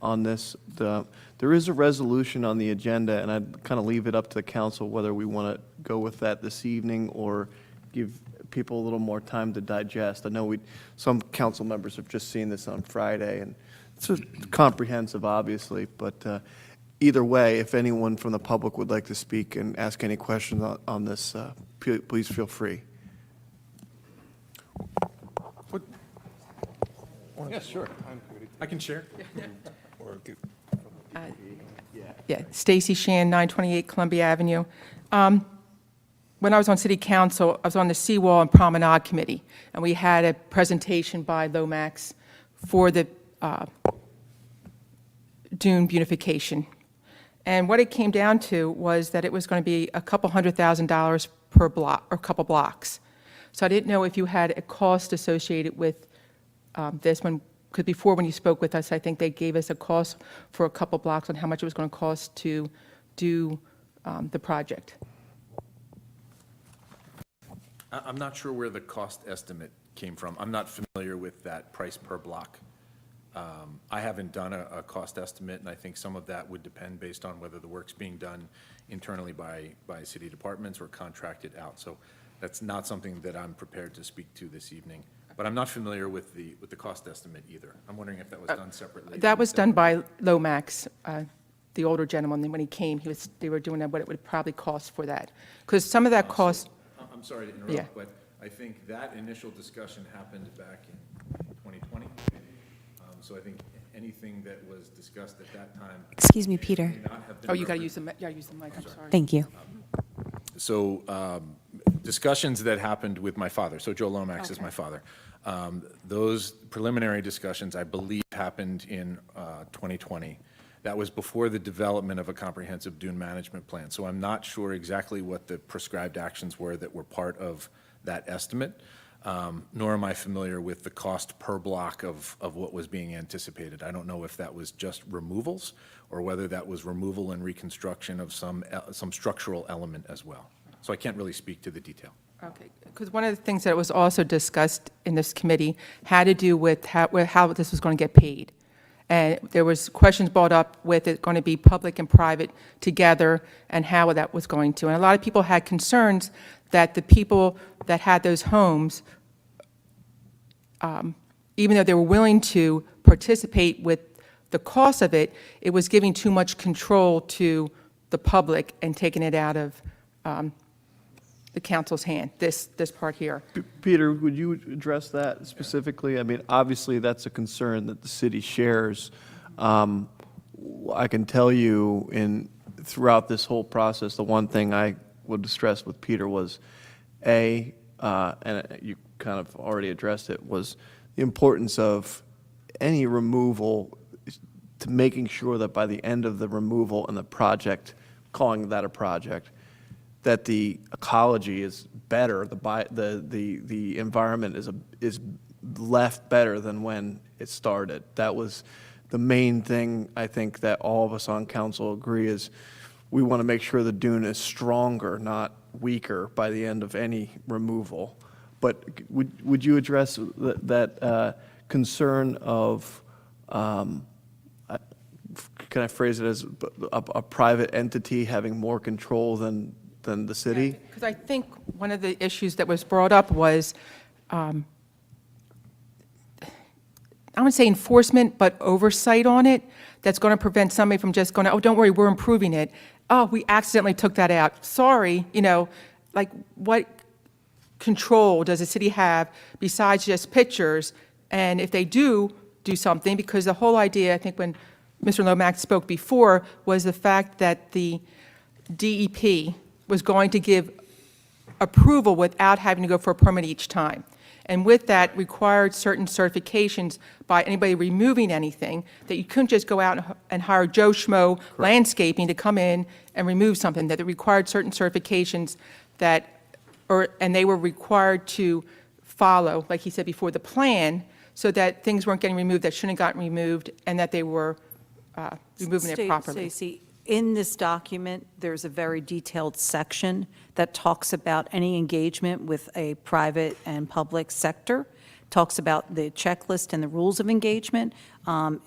on this? There is a resolution on the agenda, and I'd kind of leave it up to the council whether we want to go with that this evening or give people a little more time to digest. I know some council members have just seen this on Friday, and it's comprehensive, obviously, but either way, if anyone from the public would like to speak and ask any questions on this, please feel free. Yes, sure. I can share. Yeah, Stacy Shan, 928 Columbia Avenue. When I was on city council, I was on the Seawall and Promenade Committee, and we had a presentation by Lomax for the dune beautification. And what it came down to was that it was going to be a couple $100,000 per block, or couple blocks. So I didn't know if you had a cost associated with this one, because before when you spoke with us, I think they gave us a cost for a couple blocks on how much it was going to cost to do the project. I'm not sure where the cost estimate came from. I'm not familiar with that price per block. I haven't done a cost estimate, and I think some of that would depend based on whether the work's being done internally by city departments or contracted out. So that's not something that I'm prepared to speak to this evening. But I'm not familiar with the cost estimate either. I'm wondering if that was done separately. That was done by Lomax, the older gentleman. When he came, they were doing what it would probably cost for that. Because some of that cost, I'm sorry to Yeah. interrupt, but I think that initial discussion happened back in 2020. So I think anything that was discussed at that time Excuse me, Peter. may not have been. oh, you got to referenced. use the mic, I'm sorry. Thank you. So discussions that happened with my father, so Joe Lomax is Okay. my father. Those preliminary discussions, I believe, happened in 2020. That was before the development of a comprehensive dune management plan. So I'm not sure exactly what the prescribed actions were that were part of that estimate, nor am I familiar with the cost per block of what was being anticipated. I don't know if that was just removals or whether that was removal and reconstruction of some structural element as well. So I can't really speak to the detail. Okay, because one of the things that was also discussed in this committee had to do with how this was going to get paid. And there was questions brought up with it going to be public and private together and how that was going to. And a lot of people had concerns that the people that had those homes, even though they were willing to participate with the cost of it, it was giving too much control to the public and taking it out of the council's hand, this part here. Peter, would you address that specifically? I mean, obviously, that's a concern that the city shares. I can tell you throughout this whole process, the one thing I would stress with Peter was, and you kind of already addressed it, was the importance of any removal to making sure that by the end of the removal and the project, calling that a project, that the ecology is better, the environment is left better than when it started. That was the main thing I think that all of us on council agree is we want to make sure the dune is stronger, not weaker by the end of any removal. But would you address that concern of, can I phrase it as a private entity having more control than the city? Because I think one of the issues that was brought up was, I wouldn't say enforcement, but oversight on it, that's going to prevent somebody from just going, oh, don't worry, we're improving it. Oh, we accidentally took that out. Sorry, like what control does the city have besides just pictures? And if they do something, because the whole idea, I think when Mr. Lomax spoke before, was the fact that the DEP was going to give approval without having to go for a permit each time. And with that, required certain certifications by anybody removing anything, that you couldn't just go out and hire Joe Schmo Landscaping to come in and remove something, that it required certain certifications and they were required to follow, like he said before, the plan, so that things weren't getting removed that shouldn't have gotten removed, and that they were removing it properly. Stacy, in this document, there's a very detailed section that talks about any engagement with a private and public sector, talks about the checklist and the rules of engagement.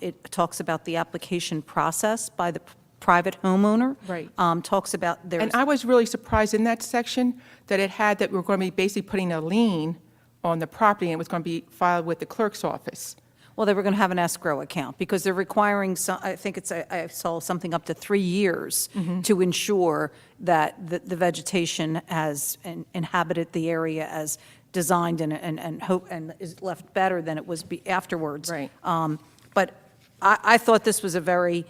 It talks about the application process by the private homeowner. Right. Talks about And I was really surprised in that section that it had that we were going to be basically putting a lien on the property, and it was going to be filed with the clerk's office. Well, they were going to have an escrow account, because they're requiring, I think I saw something up to 3 years to ensure that the vegetation has inhabited the area as designed and is left better than it was afterwards. Right. But I thought this was a very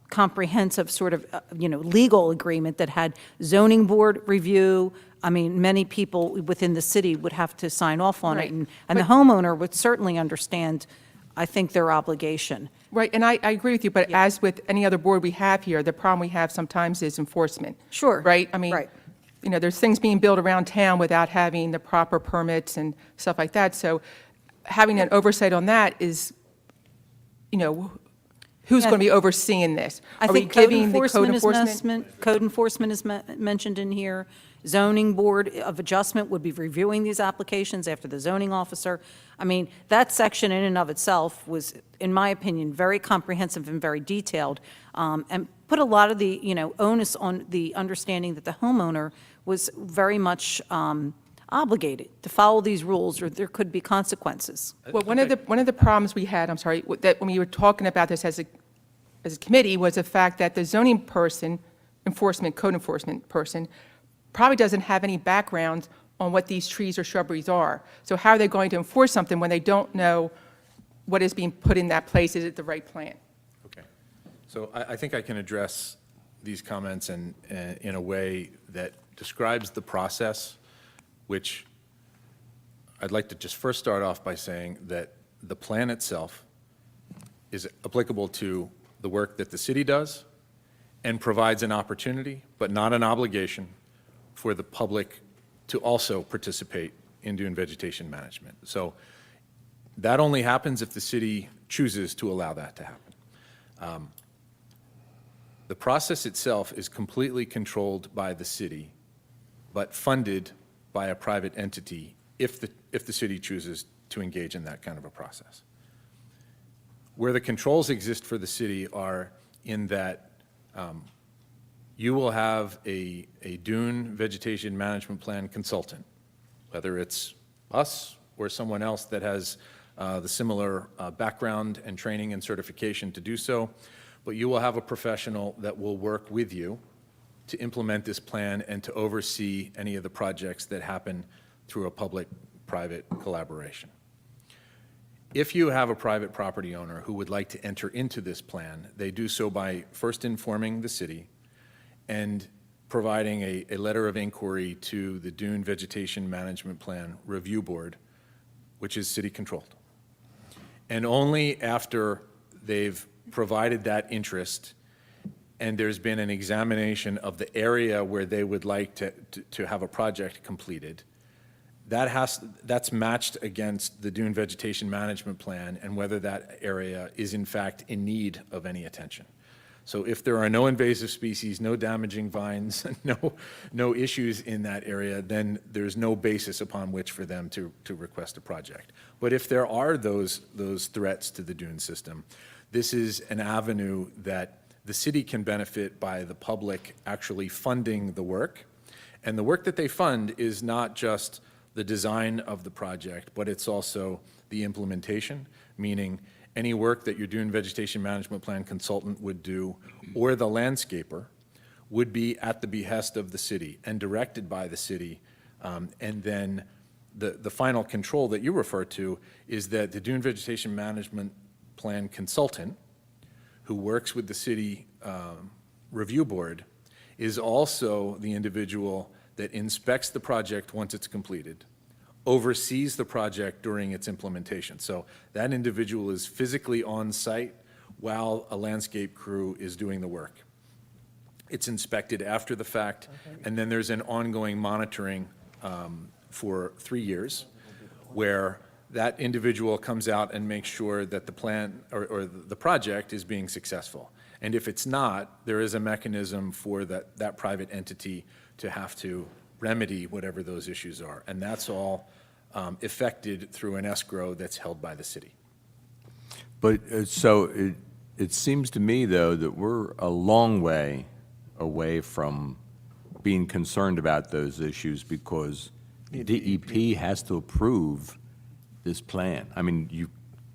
comprehensive sort of, legal agreement that had zoning board review. I mean, many people within the city would have to sign off on it, Right. and the homeowner would certainly understand, I think, their obligation. Right, and I agree with you, but as with any other board we have here, the problem we have sometimes is enforcement. Sure. Right? I mean, Right. there's things being built around town without having the proper permits and stuff like that. So having an oversight on that is, you know, who's Yeah. going to be overseeing this? I Are we think code giving the enforcement code enforcement is mentioned in here. Zoning Board of Adjustment would be reviewing these applications after the zoning officer. I mean, that section in and of itself was, in my opinion, very comprehensive and very detailed, and put a lot of the, you know, onus on the understanding that the homeowner was very much obligated to follow these rules, or there could be consequences. Well, one of the problems we had, I'm sorry, that when we were talking about this as a committee, was the fact that the zoning person, code enforcement person, probably doesn't have any background on what these trees or shrubberies are. So how are they going to enforce something when they don't know what is being put in that place? Is it the right plant? Okay. So I think I can address these comments in a way that describes the process, which I'd like to just first start off by saying that the plan itself is applicable to the work that the city does and provides an opportunity, but not an obligation, for the public to also participate in dune vegetation management. So that only happens if the city chooses to allow that to happen. The process itself is completely controlled by the city, but funded by a private entity if the city chooses to engage in that kind of a process. Where the controls exist for the city are in that you will have a dune vegetation management plan consultant, whether it's us or someone else that has the similar background and training and certification to do so, but you will have a professional that will work with you to implement this plan and to oversee any of the projects that happen through a public-private collaboration. If you have a private property owner who would like to enter into this plan, they do so by first informing the city and providing a letter of inquiry to the Dune Vegetation Management Plan Review Board, which is city-controlled. And only after they've provided that interest and there's been an examination of the area where they would like to have a project completed, that's matched against the Dune Vegetation Management Plan and whether that area is in fact in need of any attention. So if there are no invasive species, no damaging vines, no issues in that area, then there's no basis upon which for them to request a project. But if there are those threats to the dune system, this is an avenue that the city can benefit by the public actually funding the work. And the work that they fund is not just the design of the project, but it's also the implementation, meaning any work that your dune vegetation management plan consultant would do or the landscaper would be at the behest of the city and directed by the city. And then the final control that you refer to is that the dune vegetation management plan consultant who works with the city review board is also the individual that inspects the project once it's completed, oversees the project during its implementation. So that individual is physically on site while a landscape crew is doing the work. It's inspected after the fact, and then there's an ongoing monitoring for 3 years where that individual comes out and makes sure that the plan or the project is being successful. And if it's not, there is a mechanism for that private entity to have to remedy whatever those issues are. And that's all effected through an escrow that's held by the city. But so it seems to me, though, that we're a long way away from being concerned about those issues because DEP has to approve this plan. I mean,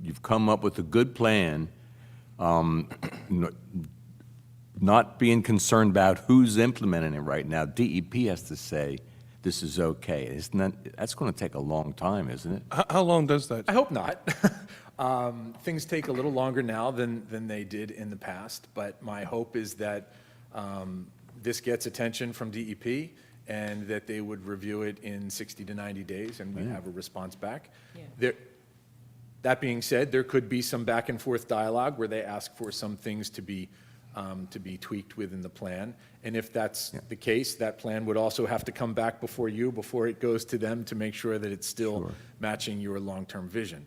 you've come up with a good plan, not being concerned about who's implementing it right now. DEP has to say this is okay. That's going to take a long time, isn't it? How long does that? I hope not. Things take a little longer now than they did in the past, but my hope is that this gets attention from DEP and that they would review it in 60 to 90 days and we have a response back. That being said, there could be some back and forth dialogue where they ask for some things to be tweaked within the plan. And if that's the case, that plan would also have to come back before it goes to them to make sure that it's still matching your long-term vision.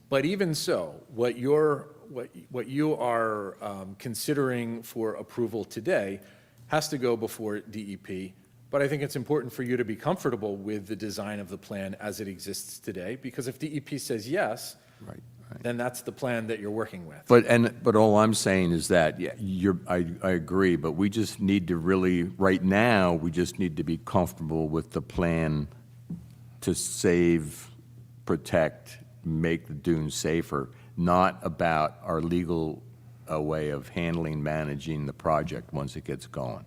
But even so, what you are considering for approval today has to go before DEP. But I think it's important for you to be comfortable with the design of the plan as it exists today, because if DEP says yes, then that's the plan that you're working with. But all I'm saying is that, yeah, I agree, but we just need to really, right now, we just need to be comfortable with the plan to save, protect, make the dunes safer, not about our legal way of handling, managing the project once it gets going.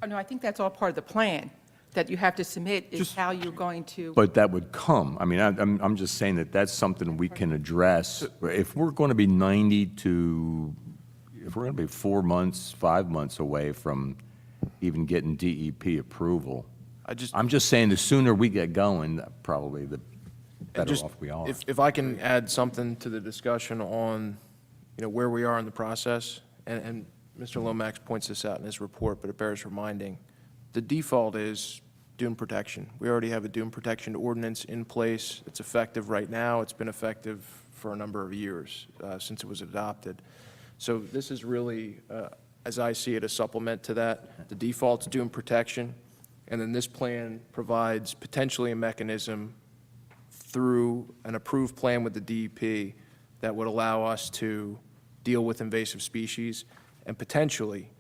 Oh, no, I think that's all part of the plan that you have to submit is how you're going to. But that would come. I mean, I'm just saying that that's something we can address. If we're going to be 90 to, if we're going to be 4 months, 5 months away from even getting DEP approval, I'm just saying the sooner we get going, probably the better Just off we are. If I can add something to the discussion on, where we are in the process, and Mr. Lomax points this out in his report, but it bears reminding, the default is dune protection. We already have a dune protection ordinance in place. It's effective right now. It's been effective for a number of years, since it was adopted. So this is really, as I see it, a supplement to that. The default's dune protection, and then this plan provides potentially a mechanism through an approved plan with the DEP that would allow us to deal with invasive species and potentially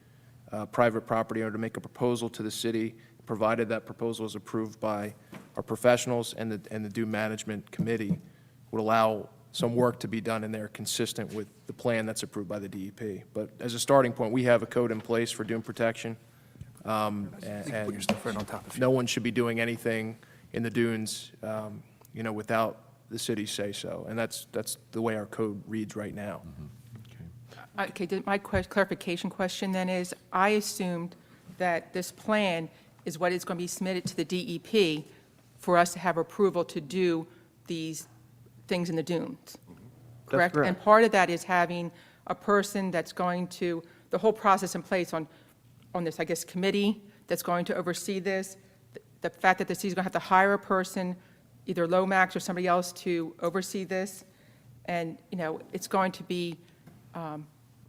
private property owner to make a proposal to the city, provided that proposal is approved by our professionals and the dune management committee, would allow some work to be done in there consistent with the plan that's approved by the DEP. But as a starting point, we have a code in place for dune protection. And no one should be doing anything in the dunes, without the city's say-so. And that's the way our code reads right now. Okay, my clarification question then is, I assumed that this plan is what is going to be submitted to the DEP for us to have approval to do these things in the dunes, correct? correct. And part of that is having a person that's going to, the whole process in place on this, I guess, committee that's going to oversee this, the fact that the city's going to have to hire a person, either Lomax or somebody else, to oversee this, and, it's going to be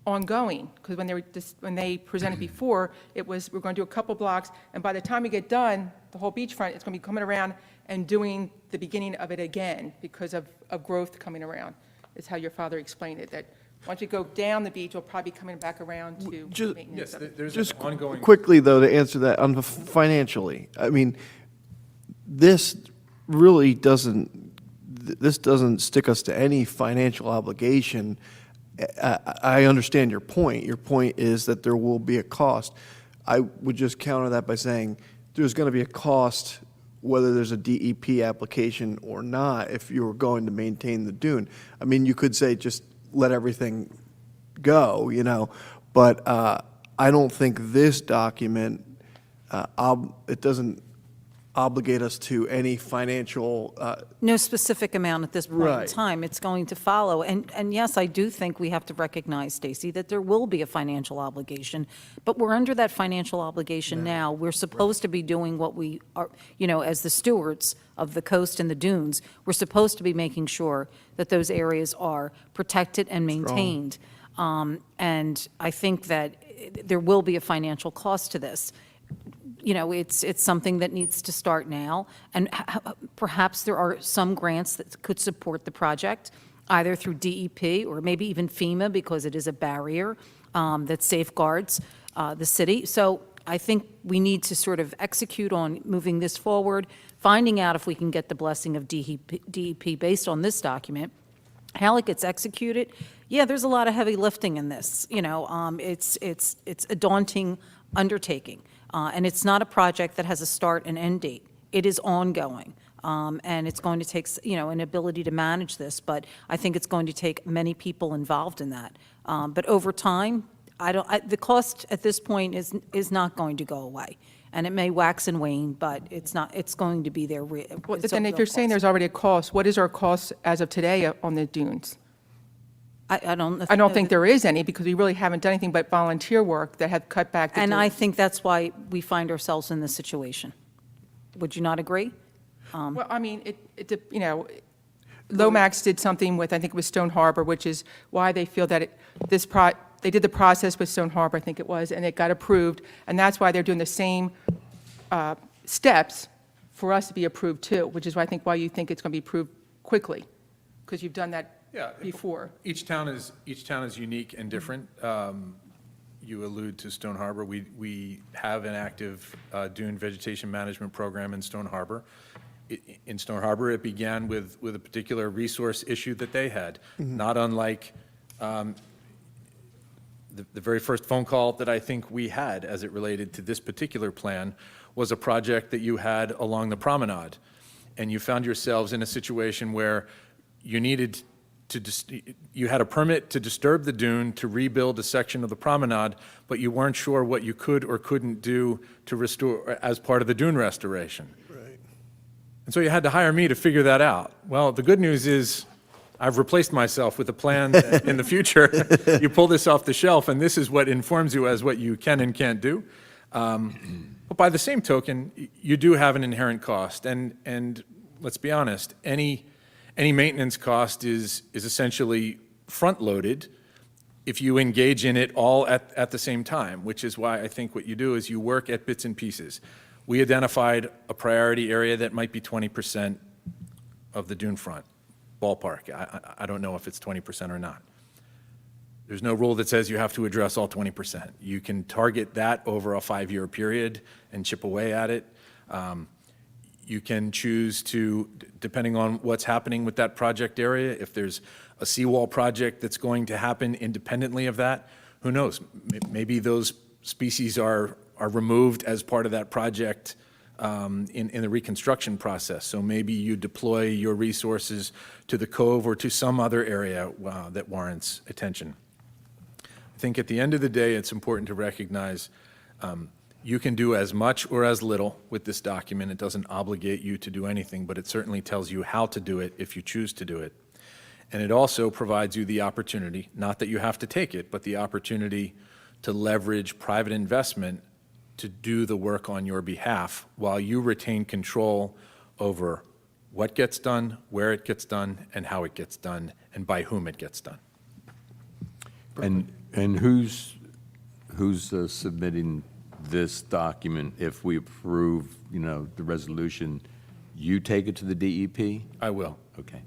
ongoing, because when they presented before, it was, we're going to do a couple blocks, and by the time we get done, the whole beachfront, it's going to be coming around and doing the beginning of it again because of growth coming around, is how your father explained it, that once you go down the beach, you'll probably be coming back around to Just- maintenance Yes, of it. there's Just an ongoing. quickly, though, to answer that, on the financially, I mean, this really doesn't stick us to any financial obligation. I understand your point. Your point is that there will be a cost. I would just counter that by saying there's going to be a cost whether there's a DEP application or not if you were going to maintain the dune. I mean, you could say just let everything go, but I don't think this document, it doesn't obligate us to any financial, No specific amount at this point in Right. time. It's going to follow. And yes, I do think we have to recognize, Stacy, that there will be a financial obligation, but we're under that financial obligation now. We're supposed to be doing what we are, as the stewards of the coast and the dunes, we're supposed to be making sure that those areas are protected and maintained. And I think that there will be a financial cost to this. It's something that needs to start now, and perhaps there are some grants that could support the project, either through DEP or maybe even FEMA, because it is a barrier that safeguards the city. So I think we need to sort of execute on moving this forward, finding out if we can get the blessing of DEP based on this document. How it gets executed, yeah, there's a lot of heavy lifting in this. It's a daunting undertaking. And it's not a project that has a start and end date. It is ongoing. And it's going to take, an ability to manage this, but I think it's going to take many people involved in that. But over time, the cost at this point is not going to go away. And it may wax and wane, but it's going to be there. Well, then if you're saying there's already a cost, what is our cost as of today on the dunes? I don't think there is any, because we really haven't done anything but volunteer work that have cut back the And dunes. I think that's why we find ourselves in this situation. Would you not agree? Well, I mean, Lomax did something with, I think it was Stone Harbor, which is why they feel that they did the process with Stone Harbor, I think it was, and it got approved, and that's why they're doing the same steps for us to be approved too, which is why I think why you think it's going to be approved quickly, because you've done that before. Each town is unique and different. You allude to Stone Harbor. We have an active dune vegetation management program in Stone Harbor. In Stone Harbor, it began with a particular resource issue that they had, not unlike the very first phone call that I think we had as it related to this particular plan was a project that you had along the promenade. And you found yourselves in a situation where you needed you had a permit to disturb the dune, to rebuild a section of the promenade, but you weren't sure what you could or couldn't do to restore as part of the dune restoration. Right. And so you had to hire me to figure that out. Well, the good news is I've replaced myself with a plan that in the future, you pull this off the shelf, and this is what informs you as what you can and can't do. But by the same token, you do have an inherent cost. And let's be honest, any maintenance cost is essentially front-loaded if you engage in it all at the same time, which is why I think what you do is you work at bits and pieces. We identified a priority area that might be 20% of the dune front, ballpark. I don't know if it's 20% or not. There's no rule that says you have to address all 20%. You can target that over a 5-year period and chip away at it. You can choose to, depending on what's happening with that project area, if there's a seawall project that's going to happen independently of that, who knows? Maybe those species are removed as part of that project in the reconstruction process. So maybe you deploy your resources to the cove or to some other area that warrants attention. I think at the end of the day, it's important to recognize you can do as much or as little with this document. It doesn't obligate you to do anything, but it certainly tells you how to do it if you choose to do it. And it also provides you the opportunity, not that you have to take it, but the opportunity to leverage private investment to do the work on your behalf while you retain control over what gets done, where it gets done, and how it gets done, and by whom it gets done. And who's submitting this document if we approve, the resolution? You take it to the DEP? I will. Okay.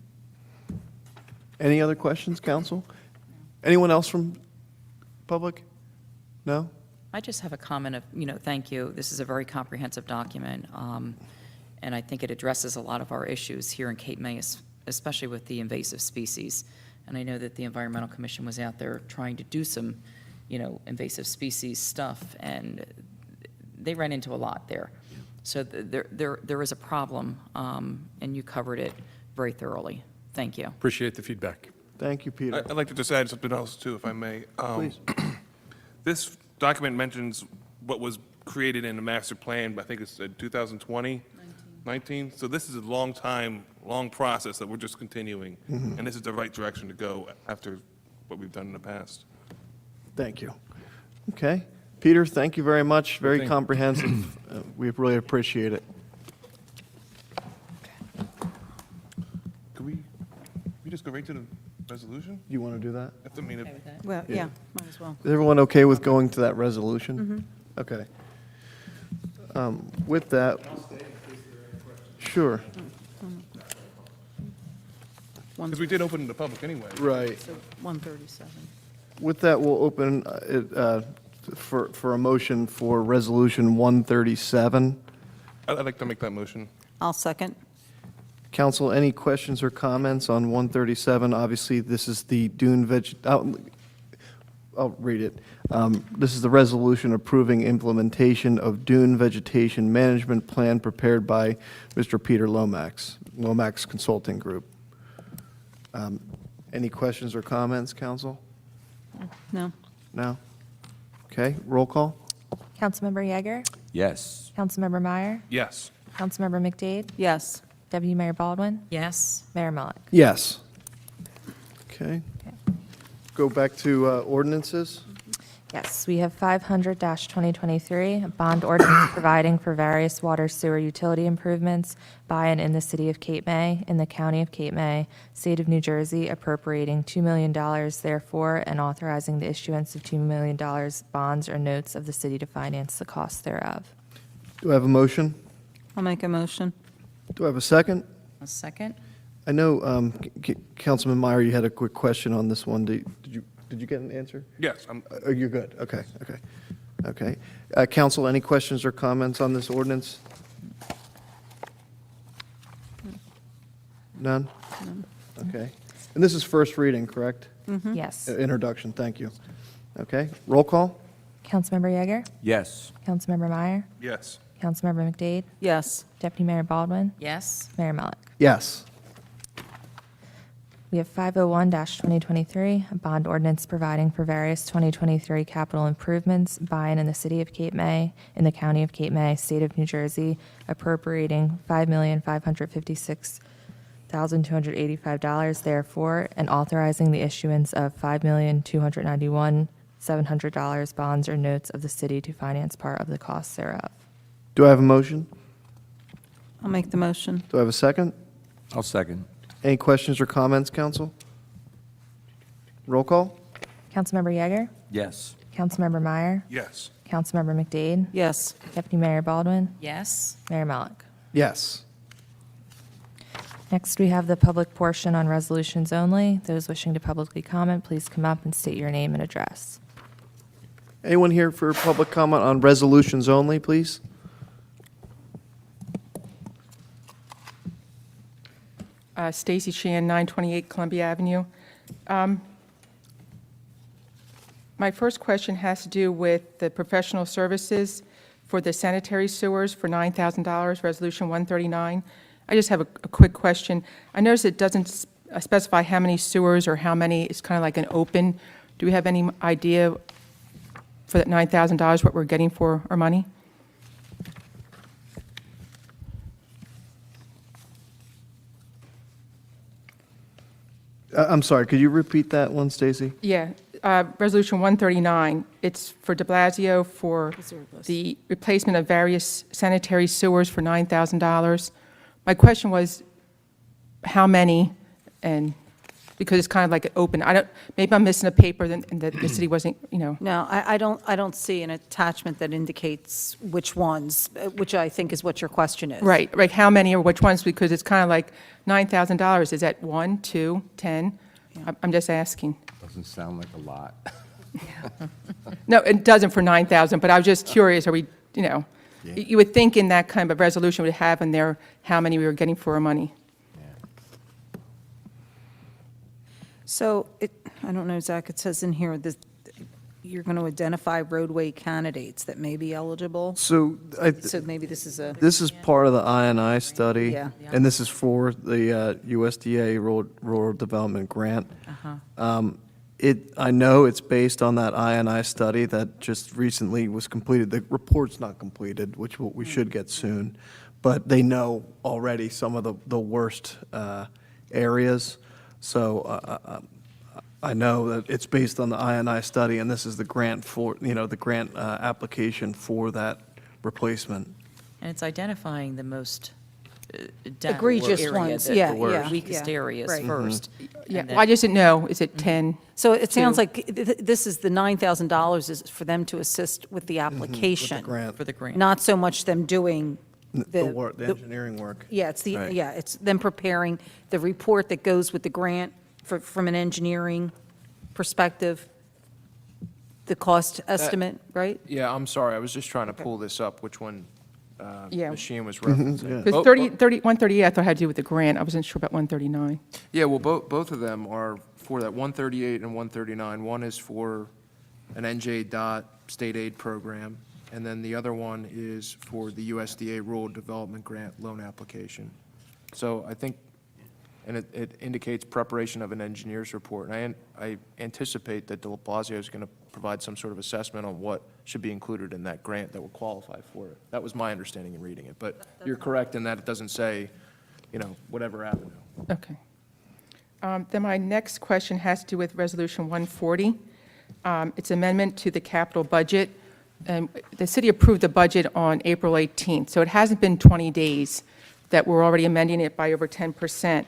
Any other questions, council? Anyone else from public? No? I just have a comment of, thank you. This is a very comprehensive document, and I think it addresses a lot of our issues here in Cape May, especially with the invasive species. And I know that the Environmental Commission was out there trying to do some, invasive species stuff, and they ran into a lot there. So there is a problem, and you covered it very thoroughly. Thank you. Appreciate the feedback. Thank you, Peter. I'd like to just add something else, too, if I may. Please. This document mentions what was created in the master plan, I think it's 2020? 19. So this is a long process that we're just continuing, and this is the right direction to go after what we've done in the past. Thank you. Okay. Peter, thank you very much. Very thing. comprehensive. We really appreciate it. Could we just go right to the resolution? You want to do that? I mean, Well, yeah, might as well. Is everyone okay with going to that resolution? Okay. With that, sure. because we did open the public anyway. Right. So 137. With that, we'll open it for a motion for Resolution 137. I'd like to make that motion. I'll second. Council, any questions or comments on 137? Obviously, this is the I'll read it. This is the resolution approving implementation of dune vegetation management plan prepared by Mr. Peter Lomax, Lomax Consulting Group. Any questions or comments, council? No? No? Okay, roll call? Councilmember Yeager? Yes. Councilmember Meyer? Yes. Councilmember McDade? Yes. Deputy Mayor Baldwin? Yes. Mayor Mullick? Yes. Okay. Go back to ordinances. Yes, we have 500-2023, a bond ordinance providing for various water sewer utility improvements by and in the city of Cape May, in the county of Cape May, state of New Jersey, appropriating $2 million therefore, and authorizing the issuance of $2 million bonds or notes of the city to finance the cost thereof. Do I have a motion? I'll make a motion. Do I have a second? A second? I know, Councilman Meyer, you had a quick question on this one. Did you get an answer? Yes, Oh, you're good. Okay, okay, okay. Council, any questions or comments on this ordinance? None? Okay. And this is first reading, correct? Yes. Introduction, thank you. Okay, roll call? Councilmember Yeager? Yes. Councilmember Meyer? yes. Councilmember McDade? Yes. Deputy Mayor Baldwin? Yes. Mayor Mellick? Yes. We have 501-2023, a bond ordinance providing for various 2023 capital improvements by and in the city of Cape May, in the county of Cape May, state of New Jersey, appropriating $5,556,285 therefore, and authorizing the issuance of $5,291,700 bonds or notes of the city to finance part of the costs thereof. Do I have a motion? I'll make the motion. Do I have a second? I'll second. Any questions or comments, council? Roll call? Councilmember Yeager? Yes. Councilmember Meyer? Yes. Councilmember McDade? Yes. Deputy Mayor Baldwin? Yes. Mayor Mellick? Yes. Next, we have the public portion on resolutions only. Those wishing to publicly comment, please come up and state your name and address. Anyone here for public comment on resolutions only, please? Stacy Shan, 928 Columbia Avenue. My first question has to do with the professional services for the sanitary sewers for $9,000, Resolution 139. I just have a quick question. I notice it doesn't specify how many sewers or how many, it's kind of like an open. Do we have any idea for that $9,000 what we're getting for our money? I'm sorry, could you repeat that one, Stacy? Yeah, Resolution 139, it's for de Blasio for the replacement of various sanitary sewers for $9,000. My question was, how many? And, because it's kind of like an open, maybe I'm missing a paper and that the city wasn't, No, I don't see an attachment that indicates which ones, which I think is what your question is. Right, how many or which ones? Because it's kind of like $9,000, is that 1, 2, 10? I'm just asking. Doesn't sound like a lot. No, it doesn't for 9,000, but I was just curious, are we, you would think in that kind of resolution would have in there how many we were getting for our money. So, I don't know, Zach, it says in here that you're going to identify roadway candidates that may be eligible. So So maybe this is a, this is part of the INI study. Yeah. And this is for the USDA Rural Development Grant. I know it's based on that INI study that just recently was completed. The report's not completed, which we should get soon, but they know already some of the worst areas. So I know that it's based on the INI study, and this is the grant for, the grant application for that replacement. And it's identifying the most down Egregious area, ones, the yeah, weakest yeah, areas right. first. Yeah, and well, I then- just didn't know, is it 10? So it sounds Two. like this is the $9,000 is for them to assist with the application. Grant, For the grant. Not so much them doing the work, the engineering work. Yeah, it's Right. it's them preparing the report that goes with the grant from an engineering perspective, the cost estimate, right? Yeah, I'm sorry, I was just trying to pull this up, which one Yeah. Ms. Sheehan was yeah. referencing. Because 138, I thought had to do with the grant, I wasn't sure about 139. Yeah, well, both of them are for that 138 and 139. One is for an NJ DOT state aid program, and then the other one is for the USDA Rural Development Grant loan application. So I think, and it indicates preparation of an engineer's report. And I anticipate that de Blasio is going to provide some sort of assessment on what should be included in that grant that will qualify for it. That was my understanding in reading it. But you're correct in that it doesn't say, whatever avenue. Okay. Then my next question has to do with Resolution 140. It's amendment to the capital budget. And the city approved the budget on April 18th, so it hasn't been 20 days that we're already amending it by over 10%.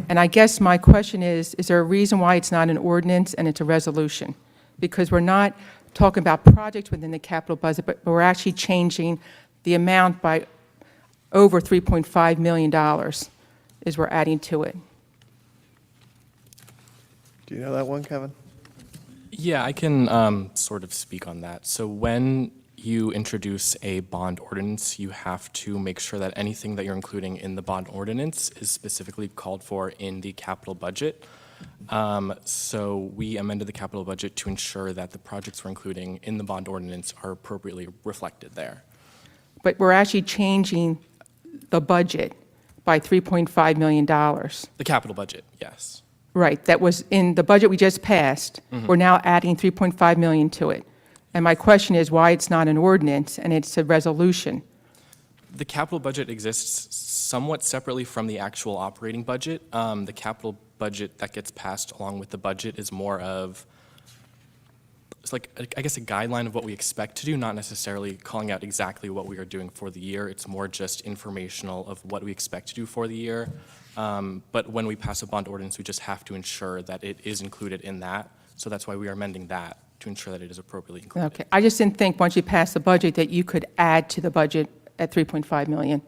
And I guess my question is there a reason why it's not an ordinance and it's a resolution? Because we're not talking about projects within the capital budget, but we're actually changing the amount by over $3.5 million is we're adding to it. Do you know that one, Kevin? Yeah, I can sort of speak on that. So when you introduce a bond ordinance, you have to make sure that anything that you're including in the bond ordinance is specifically called for in the capital budget. So we amended the capital budget to ensure that the projects we're including in the bond ordinance are appropriately reflected there. But we're actually changing the budget by $3.5 million. The capital budget, yes. Right, that was in the budget we just passed. We're now adding $3.5 million to it. And my question is why it's not an ordinance and it's a resolution? The capital budget exists somewhat separately from the actual operating budget. The capital budget that gets passed along with the budget is more of, it's like, I guess, a guideline of what we expect to do, not necessarily calling out exactly what we are doing for the year. It's more just informational of what we expect to do for the year. But when we pass a bond ordinance, we just have to ensure that it is included in that. So that's why we are amending that, to ensure that it is appropriately included. Okay, I just didn't think once you pass the budget that you could add to the budget at $3.5 million.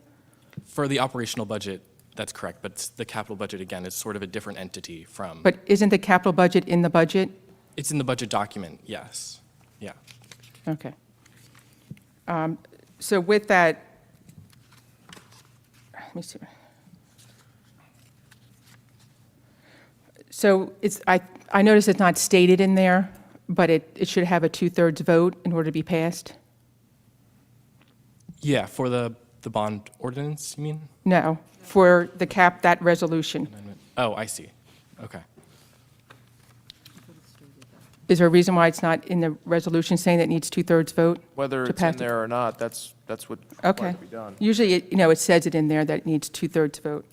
For the operational budget, that's correct, but the capital budget, again, is sort of a different entity from. But isn't the capital budget in the budget? It's in the budget document, yes. Yeah. Okay. So with that, let me see. So it's, I notice it's not stated in there, but it should have a 2/3 vote in order to be passed? Yeah, for the bond ordinance, you mean? No, for the that resolution. Amendment. Oh, I see. Okay. Is there a reason why it's not in the resolution saying that it needs 2/3 vote? Whether to it's in pass it? there or not, that's what's Okay. required to be done. Usually, it says it in there that it needs 2/3 vote.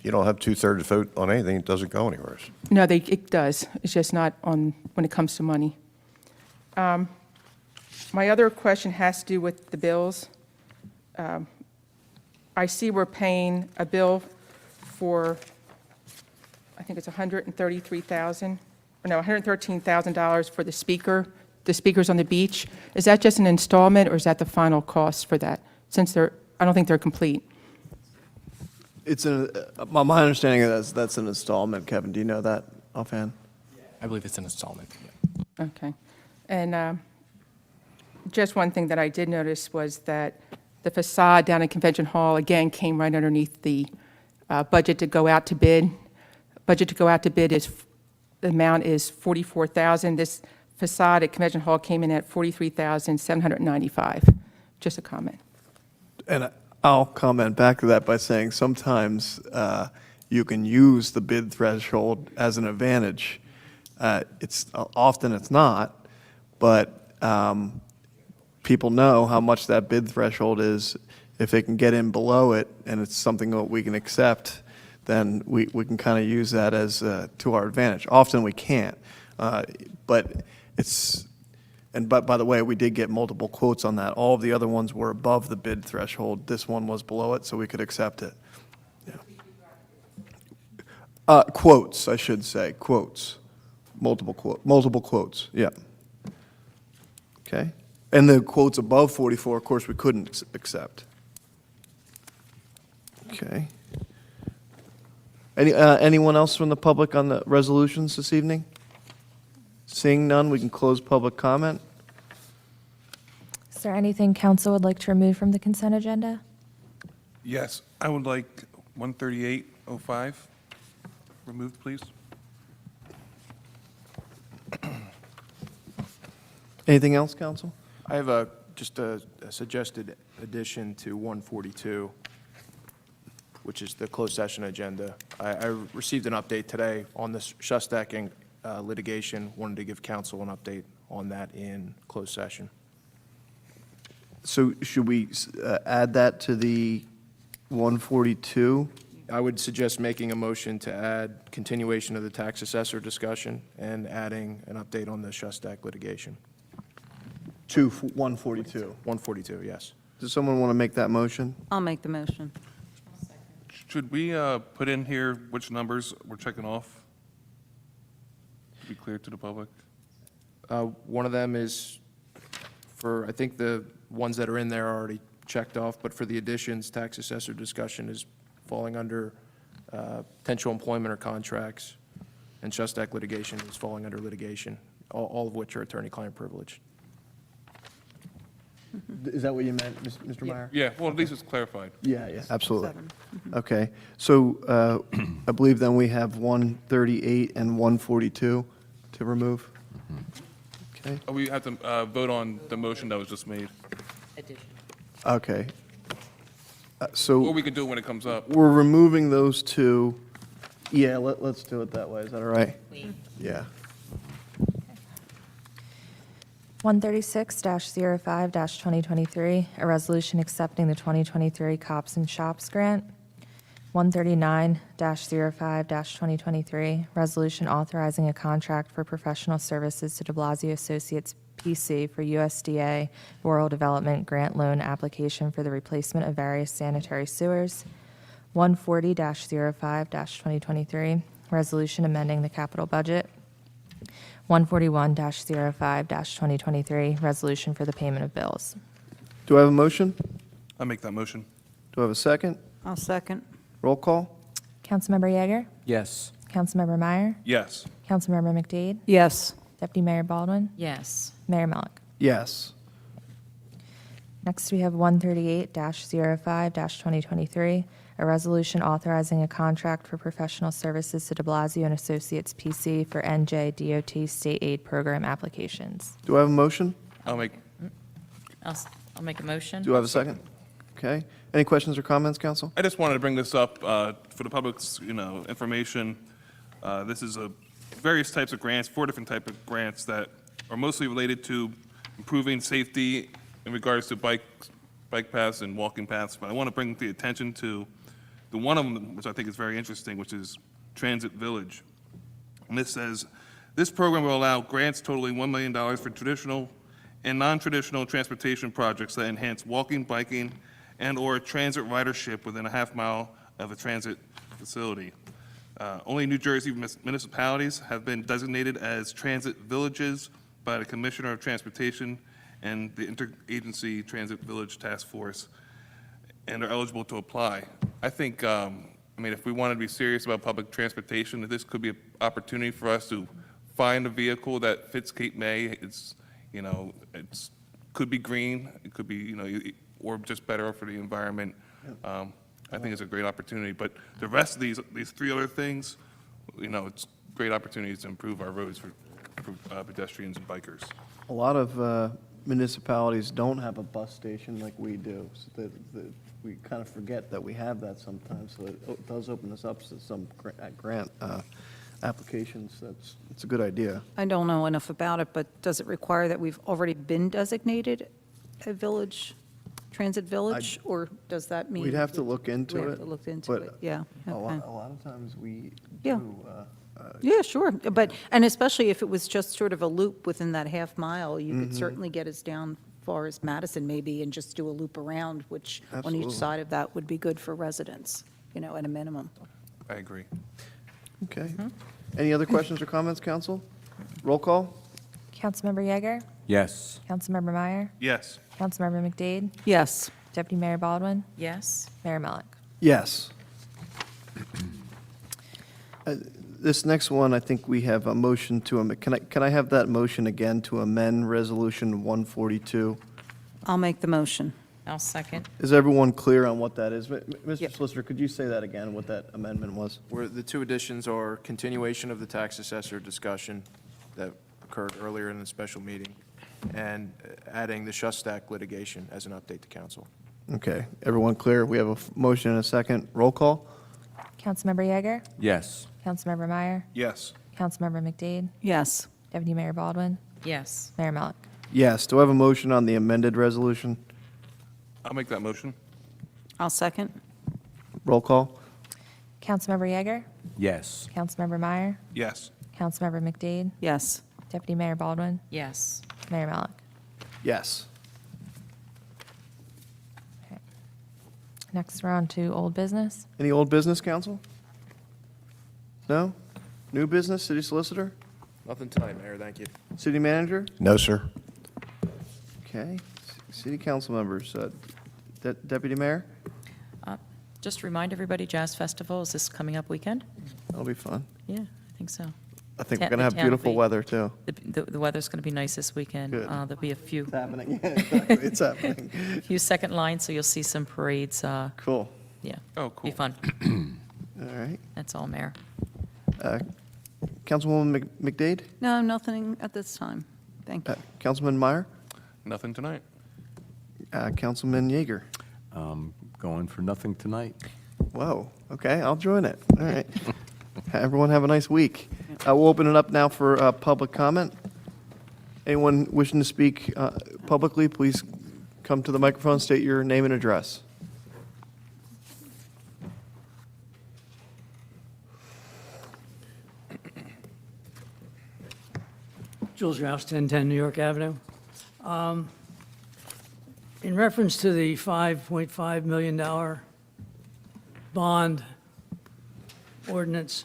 You don't have 2/3 vote on anything, it doesn't go anywhere. No, it does. It's just not on, when it comes to money. My other question has to do with the bills. I see we're paying a bill for, I think it's $113,000 for the speakers on the beach. Is that just an installment, or is that the final cost for that? Since I don't think they're complete. It's my understanding is that's an installment, Kevin. Do you know that offhand? I believe it's an installment. Yeah. Okay. And just one thing that I did notice was that the facade down at Convention Hall, again, came right underneath the budget to go out to bid. Budget to go out to bid is, the amount is $44,000. This facade at Convention Hall came in at $43,795. Just a comment. And I'll comment back to that by saying sometimes you can use the bid threshold as an advantage. Often it's not, but people know how much that bid threshold is. If they can get in below it and it's something that we can accept, then we can kind of use that as to our advantage. Often we can't, but it's. And by the way, we did get multiple quotes on that. All of the other ones were above the bid threshold. This one was below it, so we could accept it. Yeah. Quotes, I should say, quotes. Multiple quotes, yeah. Okay. And the quotes above 44, of course, we couldn't accept. Okay. Anyone else from the public on the resolutions this evening? Seeing none, we can close public comment. Is there anything council would like to remove from the consent agenda? Yes, I would like 13805 removed, please. Anything else, council? I have just a suggested addition to 142, which is the closed session agenda. I received an update today on this Shustak litigation. Wanted to give council an update on that in closed session. So should we add that to the 142? I would suggest making a motion to add continuation of the tax assessor discussion and adding an update on the Shustak litigation. 142. 142, yes. Does someone want to make that motion? I'll make the motion. Should we put in here which numbers we're checking off? To be clear to the public? One of them is for, I think the ones that are in there are already checked off, but for the additions, tax assessor discussion is falling under potential employment or contracts, and Shustak litigation is falling under litigation, all of which are attorney-client privileged. Is that what you meant, Mr. Meyer? Yeah, well, at least it's clarified. Yeah, yeah, absolutely. Okay, so I believe then we have 138 and 142 to remove? Okay, We have to vote on the motion that was just made, okay. or So we can do it when it comes up. we're removing those two. Yeah, let's do it that way, is that all right? Yeah. 136-05-2023, a resolution accepting the 2023 Cops and Shops Grant. 139-05-2023, resolution authorizing a contract for professional services to de Blasio Associates PC for USDA Rural Development Grant Loan application for the replacement of various sanitary sewers. 140-05-2023, resolution amending the capital budget. 141-05-2023, resolution for the payment of bills. Do I have a motion? I make that motion. Do I have a second? I'll second. Roll call? Councilmember Yeager? Yes. Councilmember Meyer? Yes. Councilmember McDade? Yes. Deputy Mayor Baldwin? Yes. Mayor Mellick? Yes. Next, we have 138-05-2023, a resolution authorizing a contract for professional services to de Blasio and Associates PC for NJ DOT state aid program applications. Do I have a motion? I'll make, I'll make a motion. Do I have a second? Okay. Any questions or comments, council? I just wanted to bring this up for the public's, information. This is various types of grants, 4 different types of grants that are mostly related to improving safety in regards to bike paths and walking paths. But I want to bring the attention to the one of them, which I think is very interesting, which is Transit Village. And this says, this program will allow grants totaling $1 million for traditional and non-traditional transportation projects that enhance walking, biking, and/or transit ridership within a half-mile of a transit facility. Only New Jersey municipalities have been designated as transit villages by the Commissioner of Transportation and the Interagency Transit Village Task Force, and are eligible to apply. I think, if we wanted to be serious about public transportation, that this could be an opportunity for us to find a vehicle that fits Cape May. Could be green, it could be, or just better for the environment. I think it's a great opportunity. But the rest of these 3 other things, it's great opportunities to improve our roads for pedestrians and bikers. A lot of municipalities don't have a bus station like we do, so that we kind of forget that we have that sometimes, so it does open us up to some grant applications. It's a good idea. I don't know enough about it, but does it require that we've already been designated a village, transit village, or does that mean? We'd have to look into We it. have to look into but it, yeah. A Okay. lot of times we Yeah. do. Yeah, sure, and especially if it was just sort of a loop within that half mile, you Mm-hmm. could certainly get us down far as Madison maybe and just do a loop around, which on Absolutely. each side of that would be good for residents, at a minimum. I agree. Okay. Any other questions or comments, council? Roll call? Councilmember Yeager? Yes. Councilmember Meyer? Yes. Councilmember McDade? Yes. Deputy Mayor Baldwin? Yes. Mayor Mellick? Yes. This next one, I think we have a motion to amend. Can I have that motion again to amend Resolution 142? I'll make the motion. I'll second. Is everyone clear on what that is? Yep. Mr. Solicitor, could you say that again, what that amendment was? Where the 2 additions are continuation of the tax assessor discussion that occurred earlier in the special meeting, and adding the Shustak litigation as an update to council. Okay, everyone clear? We have a motion and a second. Roll call? Councilmember Yeager? Yes. Councilmember Meyer? Yes. Councilmember McDade? Yes. Deputy Mayor Baldwin? Yes. Mayor Mellick? Yes. Do I have a motion on the amended resolution? I'll make that motion. I'll second. Roll call? Councilmember Yeager, Yes. Councilmember Meyer, Yes. Councilmember McDade, Yes. Deputy Mayor Baldwin, Yes. Mayor Malik. Yes. Next, we're on to old business. Any old business, council? No? New business, city solicitor? Nothing tonight, Mayor, thank you. City manager? No, sir. Okay. City council members, Deputy Mayor? Just remind everybody, Jazz Festival is this coming up weekend? That'll be fun. Yeah, I think so. I think Ta- we're going to the have town beautiful will be- weather, too. The weather's going to be nice this weekend. Good. There'll be a few It's happening. Yeah, exactly. It's happening. second lines, so you'll see some parades. Cool. Yeah. Oh, cool. Be fun. All right. That's all, Mayor. Councilwoman McDade? No, nothing at this time. Thank you. Councilman Meyer? Nothing tonight. Councilman Yeager? Going for nothing tonight. Whoa, okay, I'll join it. All right. Everyone have a nice week. We'll open it up now for public comment. Anyone wishing to speak publicly, please come to the microphone, state your name and address. Jules Rouse, 1010 New York Avenue. In reference to the $5.5 million bond ordinance,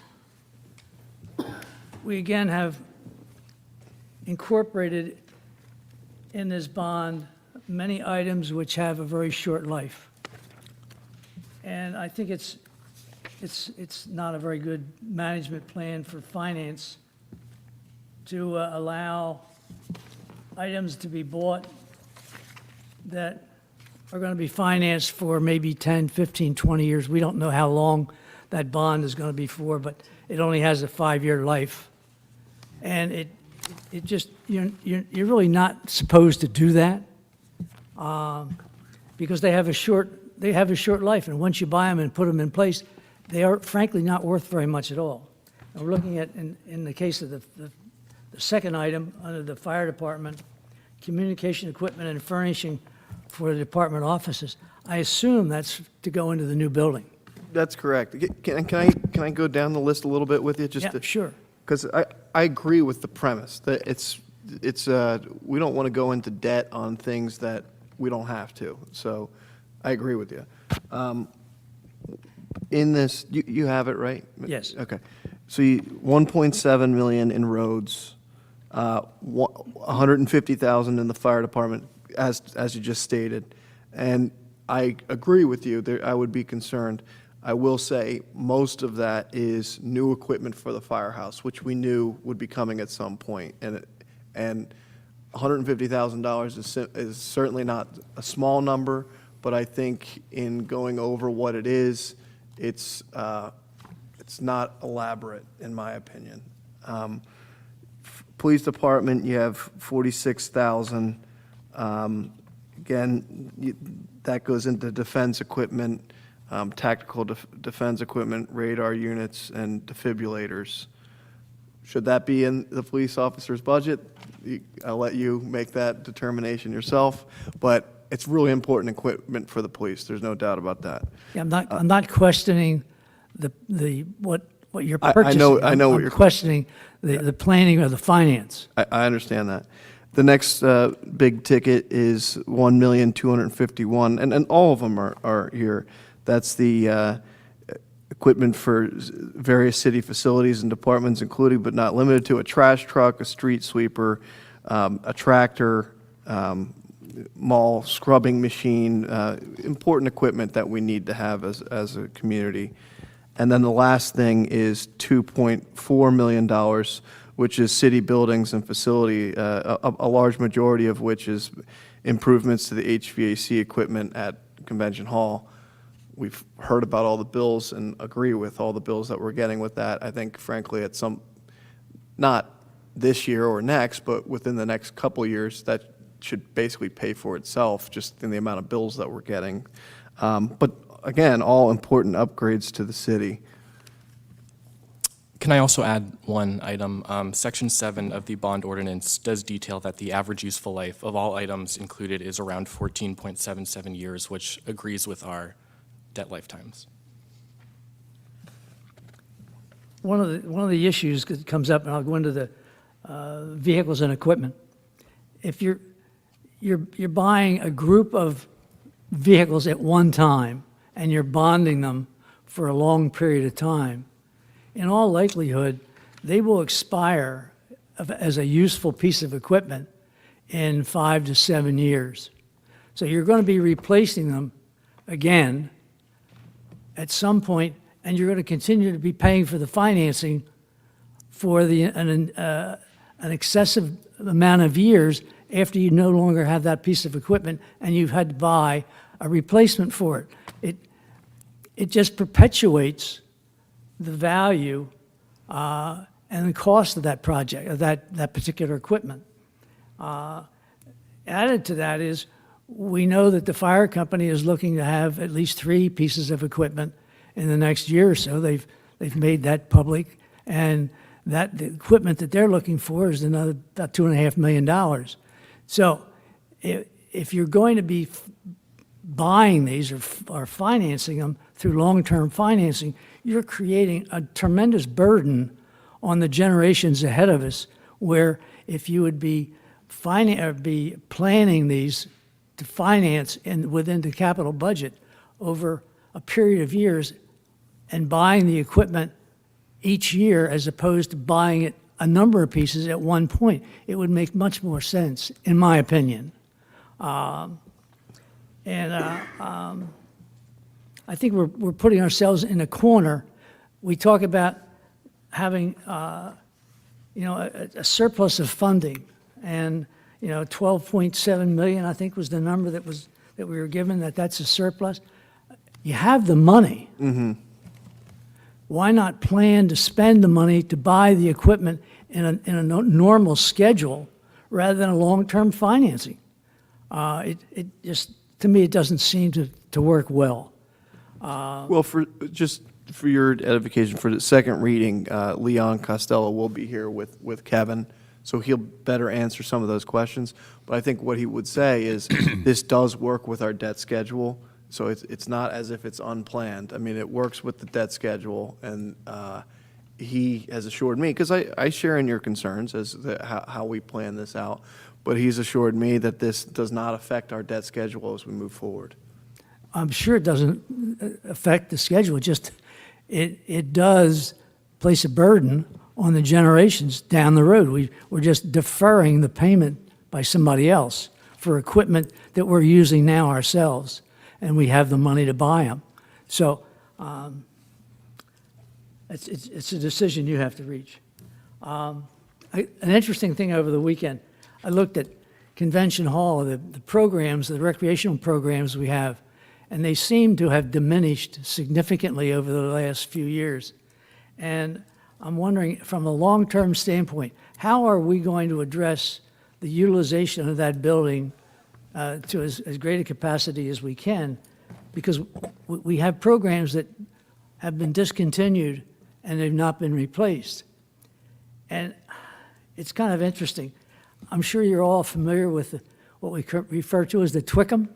we again have incorporated in this bond many items which have a very short life. And I think it's not a very good management plan for finance to allow items to be bought that are going to be financed for maybe 10, 15, 20 years. We don't know how long that bond is going to be for, but it only has a 5-year life. And it just, you're really not supposed to do that because they have a short life. And once you buy them and put them in place, they are frankly not worth very much at all. And we're looking at, in the case of the second item under the fire department, communication equipment and furnishing for the department offices. I assume that's to go into the new building. That's correct. Can I go down the list a little bit with you? Yeah, sure. Because I agree with the premise that we don't want to go into debt on things that we don't have to. So I agree with you. In this, you have it, right? Yes. Okay. So 1.7 million in roads, 150,000 in the fire department, as you just stated. And I agree with you, I would be concerned. I will say, most of that is new equipment for the firehouse, which we knew would be coming at some point. And $150,000 is certainly not a small number, but I think in going over what it is, it's not elaborate, in my opinion. Police department, you have 46,000. Again, that goes into defense equipment, tactical defense equipment, radar units, and defibrillators. Should that be in the police officer's budget? I'll let you make that determination yourself, but it's really important equipment for the police. There's no doubt about that. Yeah, I'm not questioning what you're I purchasing. know what I'm you're- questioning the planning of the finance. I understand that. The next big ticket is 1,251,000, and all of them are here. That's the equipment for various city facilities and departments, including but not limited to a trash truck, a street sweeper, a tractor, mall scrubbing machine, important equipment that we need to have as a community. And then the last thing is $2.4 million, which is city buildings and facility, a large majority of which is improvements to the HVAC equipment at Convention Hall. We've heard about all the bills and agree with all the bills that we're getting with that. I think frankly, at not this year or next, but within the next couple of years, that should basically pay for itself just in the amount of bills that we're getting. But again, all important upgrades to the city. Can I also add one item? Section 7 of the bond ordinance does detail that the average useful life of all items included is around 14.77 years, which agrees with our debt lifetimes. one of the issues that comes up, and I'll go into the vehicles and equipment. If you're buying a group of vehicles at one time, and you're bonding them for a long period of time, in all likelihood, they will expire as a useful piece of equipment in 5 to 7 years. So you're going to be replacing them again at some point, and you're going to continue to be paying for the financing for an excessive amount of years after you no longer have that piece of equipment and you've had to buy a replacement for it. It just perpetuates the value and the cost of that project, of that particular equipment. Added to that is, we know that the fire company is looking to have at least 3 pieces of equipment in the next year or so. They've made that public, and the equipment that they're looking for is another about $2.5 million. So if you're going to be buying these or financing them through long-term financing, you're creating a tremendous burden on the generations ahead of us, where if you would be planning these to finance within the capital budget over a period of years and buying the equipment each year as opposed to buying it a number of pieces at one point, it would make much more sense, in my opinion. I think we're putting ourselves in a corner. We talk about having a surplus of funding, and 12.7 million, I think, was the number that we were given, that's a surplus. You have the money. Mm-hmm. Why not plan to spend the money to buy the equipment in a normal schedule rather than a long-term financing? It just, to me, it doesn't seem to work well. Well, for your edification, for the second reading, Leon Costello will be here with Kevin, so he'll better answer some of those questions. But I think what he would say is this does work with our debt schedule, so it's not as if it's unplanned. I mean, it works with the debt schedule, and he has assured me, because I share in your concerns as to how we plan this out, but he's assured me that this does not affect our debt schedule as we move forward. I'm sure it doesn't affect the schedule, it does place a burden on the generations down the road. We're just deferring the payment by somebody else for equipment that we're using now ourselves, and we have the money to buy them. So it's a decision you have to reach. An interesting thing over the weekend, I looked at Convention Hall, the programs, the recreational programs we have, and they seem to have diminished significantly over the last few years. And I'm wondering, from a long-term standpoint, how are we going to address the utilization of that building to as great a capacity as we can? Because we have programs that have been discontinued and they've not been replaced. And it's kind of interesting. I'm sure you're all familiar with what we refer to as the TWICM.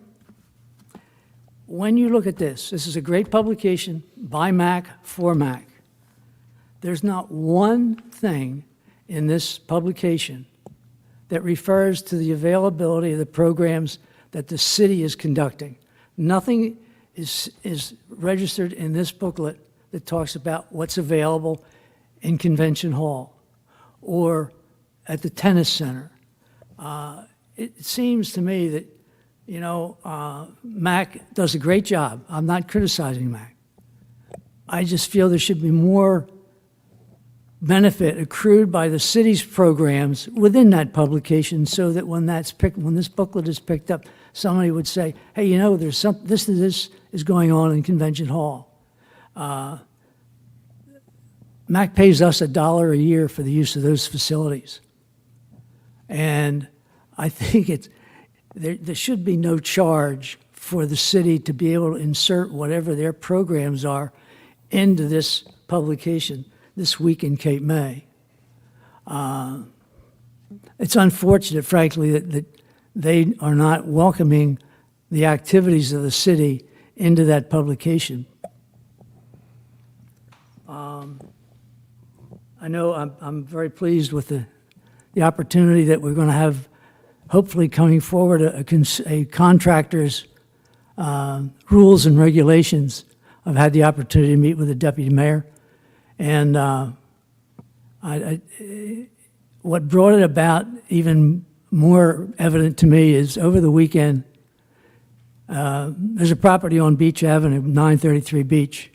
When you look at this is a great publication by MAC for MAC. There's not one thing in this publication that refers to the availability of the programs that the city is conducting. Nothing is registered in this booklet that talks about what's available in Convention Hall or at the tennis center. It seems to me that, MAC does a great job. I'm not criticizing MAC. I just feel there should be more benefit accrued by the city's programs within that publication, so that when this booklet is picked up, somebody would say, hey, there's this is going on in Convention Hall. MAC pays us $1 a year for the use of those facilities. And I think there should be no charge for the city to be able to insert whatever their programs are into this publication, This Week in Cape May. It's unfortunate, frankly, that they are not welcoming the activities of the city into that publication. I know I'm very pleased with the opportunity that we're going to have, hopefully coming forward, a contractor's rules and regulations. I've had the opportunity to meet with the deputy mayor, and what brought it about even more evident to me is over the weekend, there's a property on Beach Avenue, 933 Beach.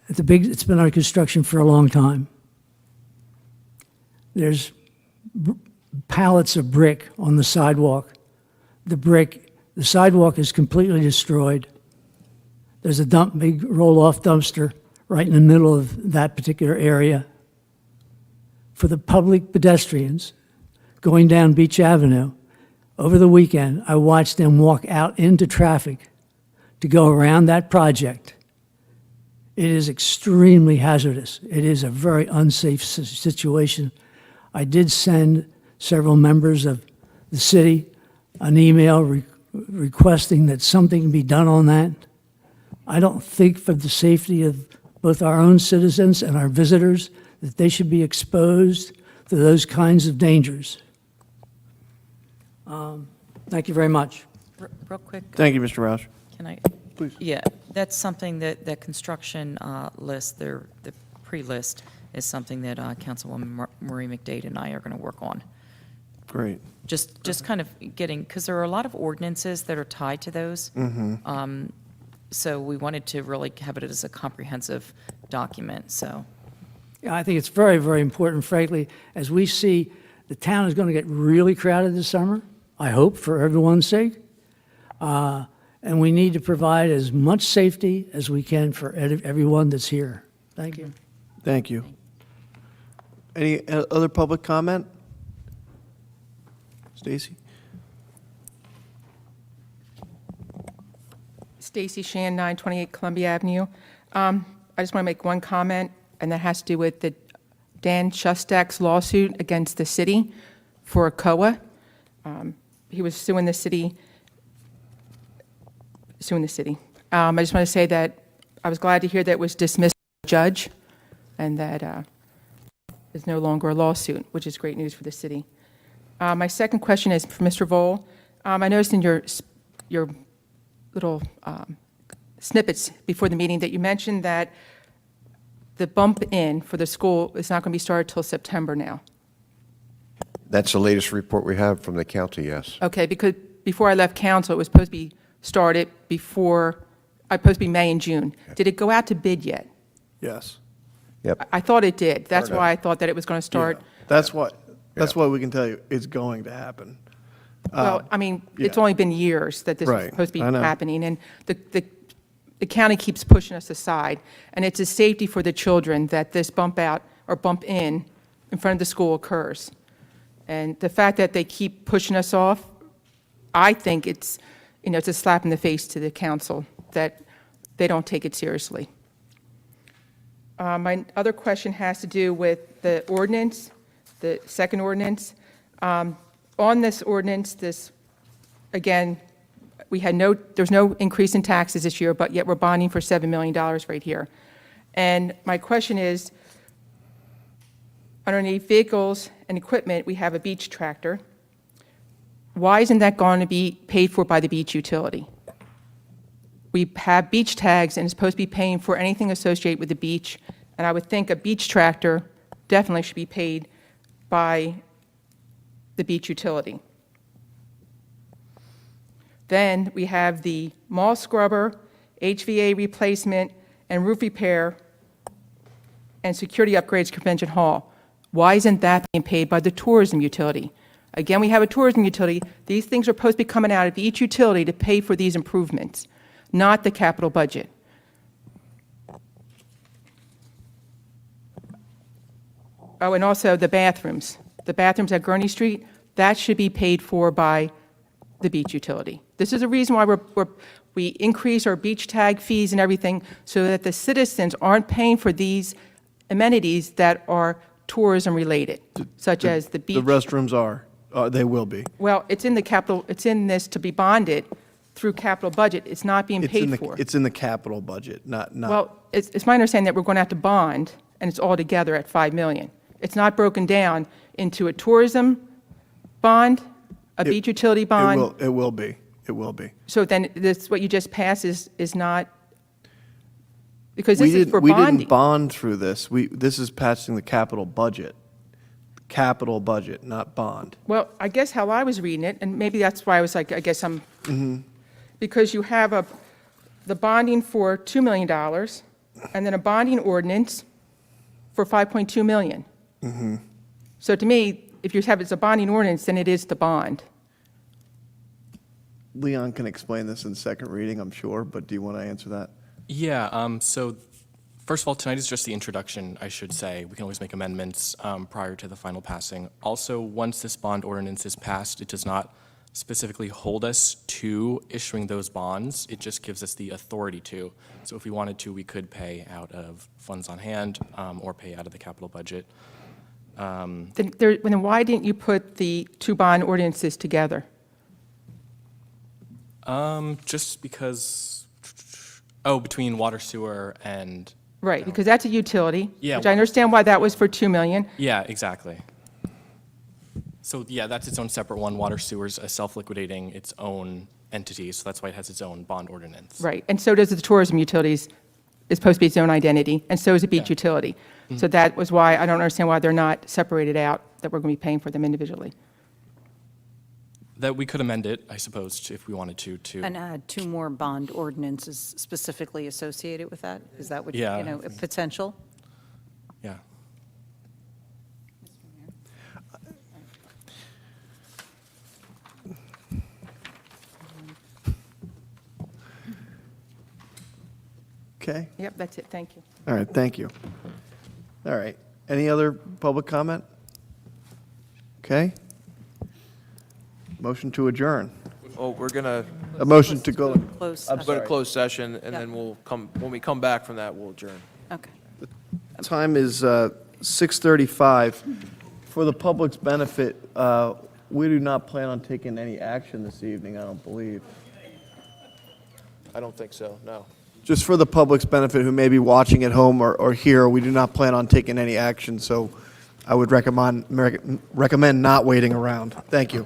It's been under construction for a long time. There's pallets of brick on the sidewalk. The sidewalk is completely destroyed. There's a big roll-off dumpster right in the middle of that particular area. For the public pedestrians going down Beach Avenue, over the weekend, I watched them walk out into traffic to go around that project. It is extremely hazardous. It is a very unsafe situation. I did send several members of the city an email requesting that something be done on that. I don't think for the safety of both our own citizens and our visitors that they should be exposed to those kinds of dangers. Thank you very much. Real quick, Thank you, Mr. Roush. can I? Please. Yeah, that's something that construction list, the pre-list, is something that Councilwoman Marie McDade and I are going to work on. Great. Just kind of getting, because there are a lot of ordinances that are tied to those. So we wanted to really have it as a comprehensive document, so. Yeah, I think it's very, very important, frankly, as we see the town is going to get really crowded this summer, I hope, for everyone's sake. And we need to provide as much safety as we can for everyone that's here. Thank you. Thank you. Any other public comment? Stacy? Stacy Shan, 928 Columbia Avenue. I just want to make one comment, and that has to do with the Dan Shustak's lawsuit against the city for a COA. He was suing the city. I just want to say that I was glad to hear that it was dismissed by the judge and that there's no longer a lawsuit, which is great news for the city. My second question is for Mr. Vole. I noticed in your little snippets before the meeting that you mentioned that the bump in for the school is not going to be started till September now. That's the latest report we have from the county, yes. Okay, because before I left council, it was supposed to be started supposed to be May and June. Did it go out to bid yet? Yes. Yep. I thought it did. That's Part of why I thought that it was going to start. Yeah. That's what we can tell you. It's going to happen. Well, I mean, it's yeah. only been years that this was Right, supposed to be I know. happening, and the county keeps pushing us aside, and it's a safety for the children that this bump out or bump in front of the school occurs. And the fact that they keep pushing us off, I think it's a slap in the face to the council that they don't take it seriously. My other question has to do with the ordinance, the second ordinance. On this ordinance, again, there's no increase in taxes this year, but yet we're bonding for $7 million right here. And my question is, underneath vehicles and equipment, we have a beach tractor. Why isn't that going to be paid for by the beach utility? We have beach tags, and it's supposed to be paying for anything associated with the beach, and I would think a beach tractor definitely should be paid by the beach utility. Then we have the mall scrubber, HVA replacement, and roof repair, and security upgrades to Convention Hall. Why isn't that being paid by the tourism utility? Again, we have a tourism utility. These things are supposed to be coming out of each utility to pay for these improvements, not the capital budget. Oh, and also the bathrooms. The bathrooms at Gurney Street, that should be paid for by the beach utility. This is a reason why we increase our beach tag fees and everything so that the citizens aren't paying for these amenities that are tourism related, such as the beach. The restrooms are. They will be. Well, it's in the capital, it's in this to be bonded through capital budget. It's not being paid for. It's in the capital budget, not. Well, it's my understanding that we're going to have to bond, and it's all together at 5 million. It's not broken down into a tourism bond, a beach utility bond. It will be. It will be. So then this, what you just passed is not, because We this is didn't, for we didn't bonding. bond through this. This is passing the capital budget. Capital budget, not bond. Well, I guess how I was reading it, and maybe that's why I was like, I guess I'm, because you have the bonding for $2 million, and then a bonding ordinance for 5.2 million. So to me, if you have it's a bonding ordinance, then it is the bond. Leon can explain this in second reading, I'm sure, but do you want to answer that? Yeah, so first of all, tonight is just the introduction, I should say. We can always make amendments prior to the final passing. Also, once this bond ordinance is passed, it does not specifically hold us to issuing those bonds. It just gives us the authority to. So if we wanted to, we could pay out of funds on hand or pay out of the capital budget. Then why didn't you put the two bond ordinances together? Just because, between water, sewer, and, Right, because that's a utility. Yeah. Which I understand why that was for 2 million. yeah, exactly. So, yeah, that's its own separate one. Water, sewer's a self-liquidating its own entity, so that's why it has its own bond ordinance. Right, and so does the tourism utilities, it's supposed to be its own identity, and so is a beach utility. So that was why, I don't understand why they're not separated out, that we're going to be paying for them individually. That we could amend it, I suppose, if we wanted to. And add two more bond ordinances specifically associated with that? Is that what, Yeah. a potential? Yeah. Okay? Yep, that's it, thank you. All right, thank you. All right. Any other public comment? Okay. Motion to adjourn. Oh, we're going to A motion to go. Close. go to closed session, and Yeah. then when we come back from that, we'll adjourn. Okay. Time is 6:35. For the public's benefit, we do not plan on taking any action this evening, I don't believe. I don't think so, no. Just for the public's benefit who may be watching at home or here, we do not plan on taking any action, so I would recommend not waiting around. Thank you.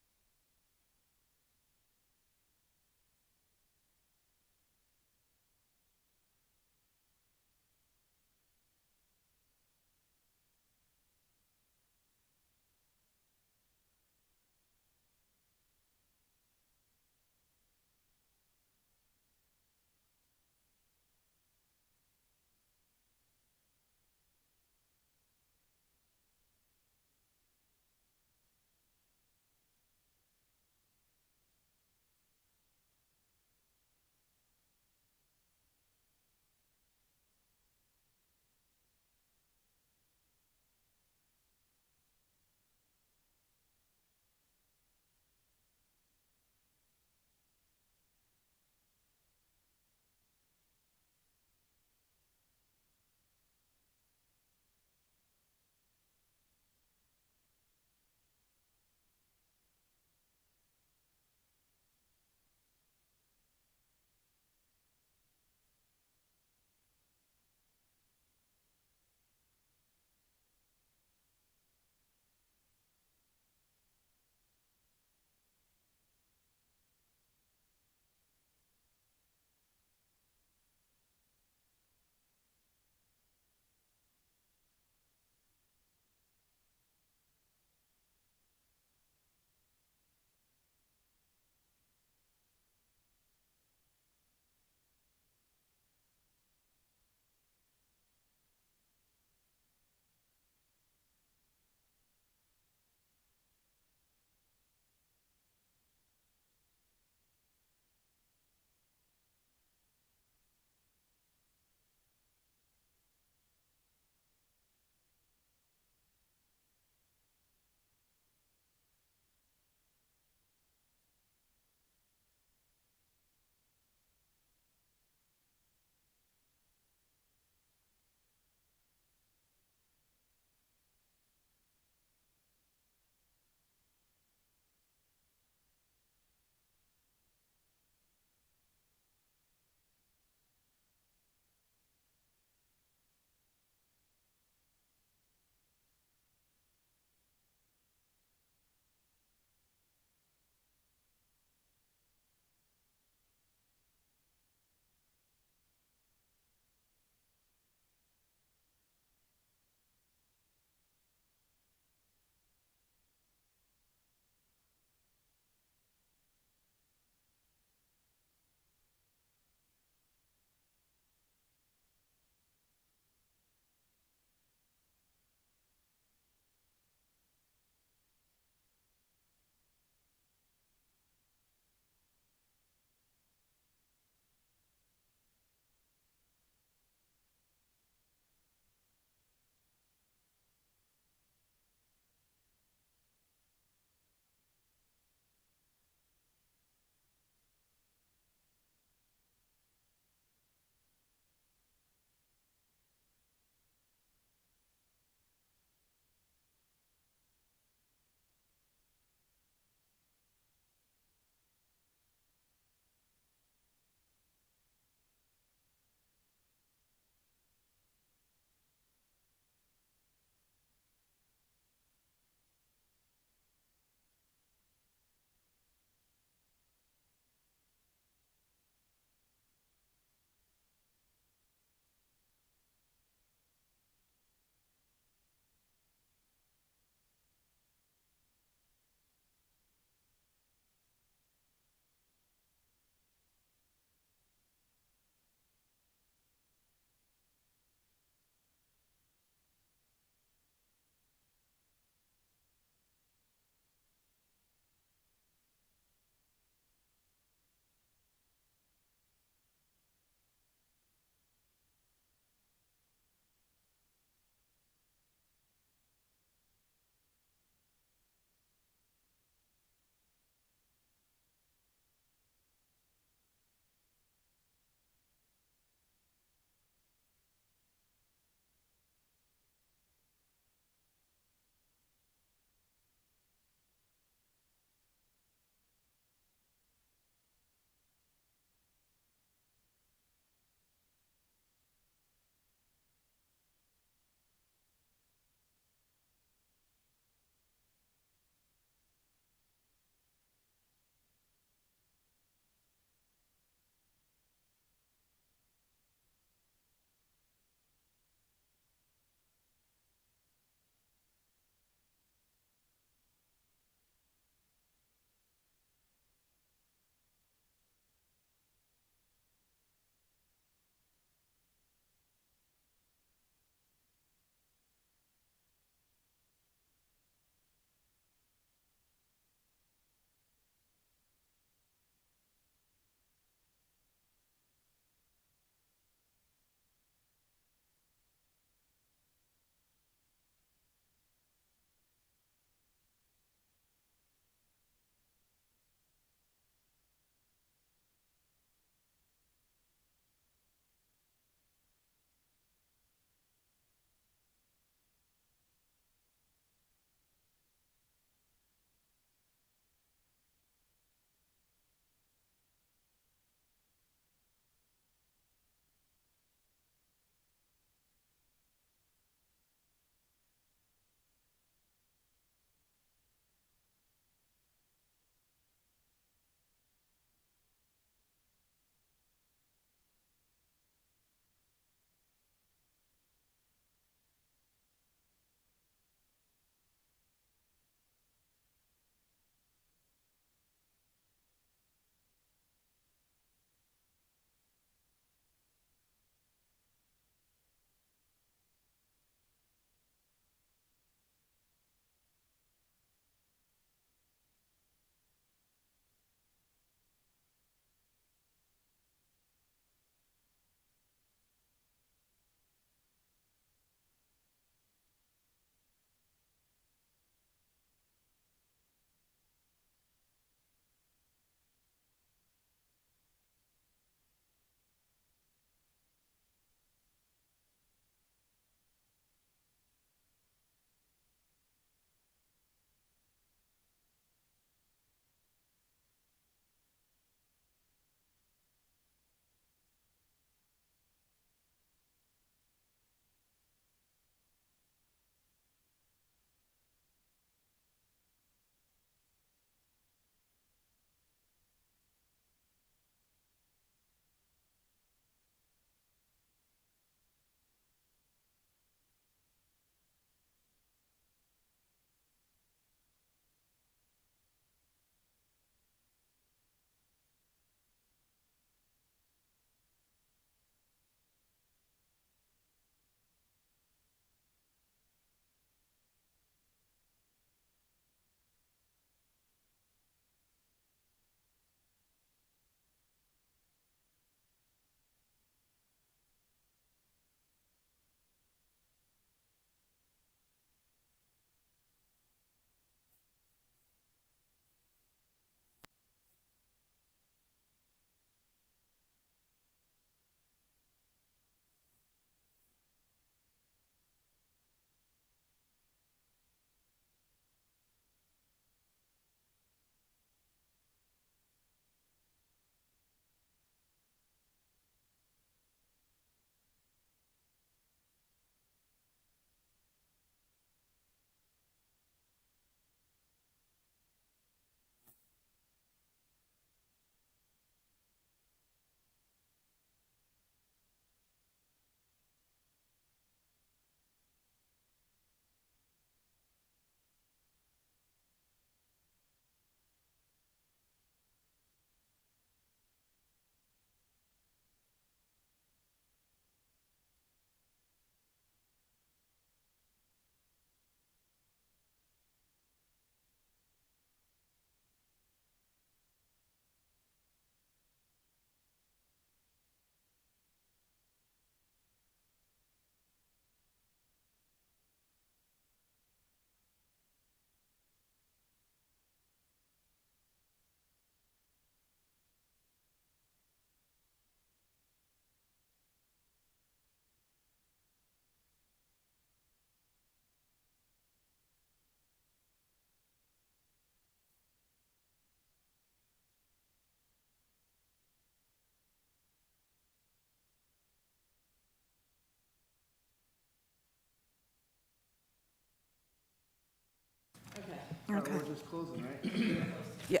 Yeah.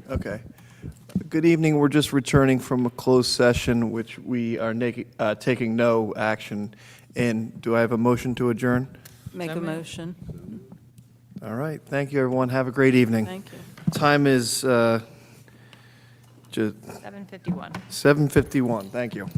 Okay. Good evening. We're just returning from a closed session, which we are taking no action in. Do I have a motion to adjourn? Make a motion. All right. Thank you, everyone. Have a great evening. Thank you. Time is just 7:51. 7:51. Thank you.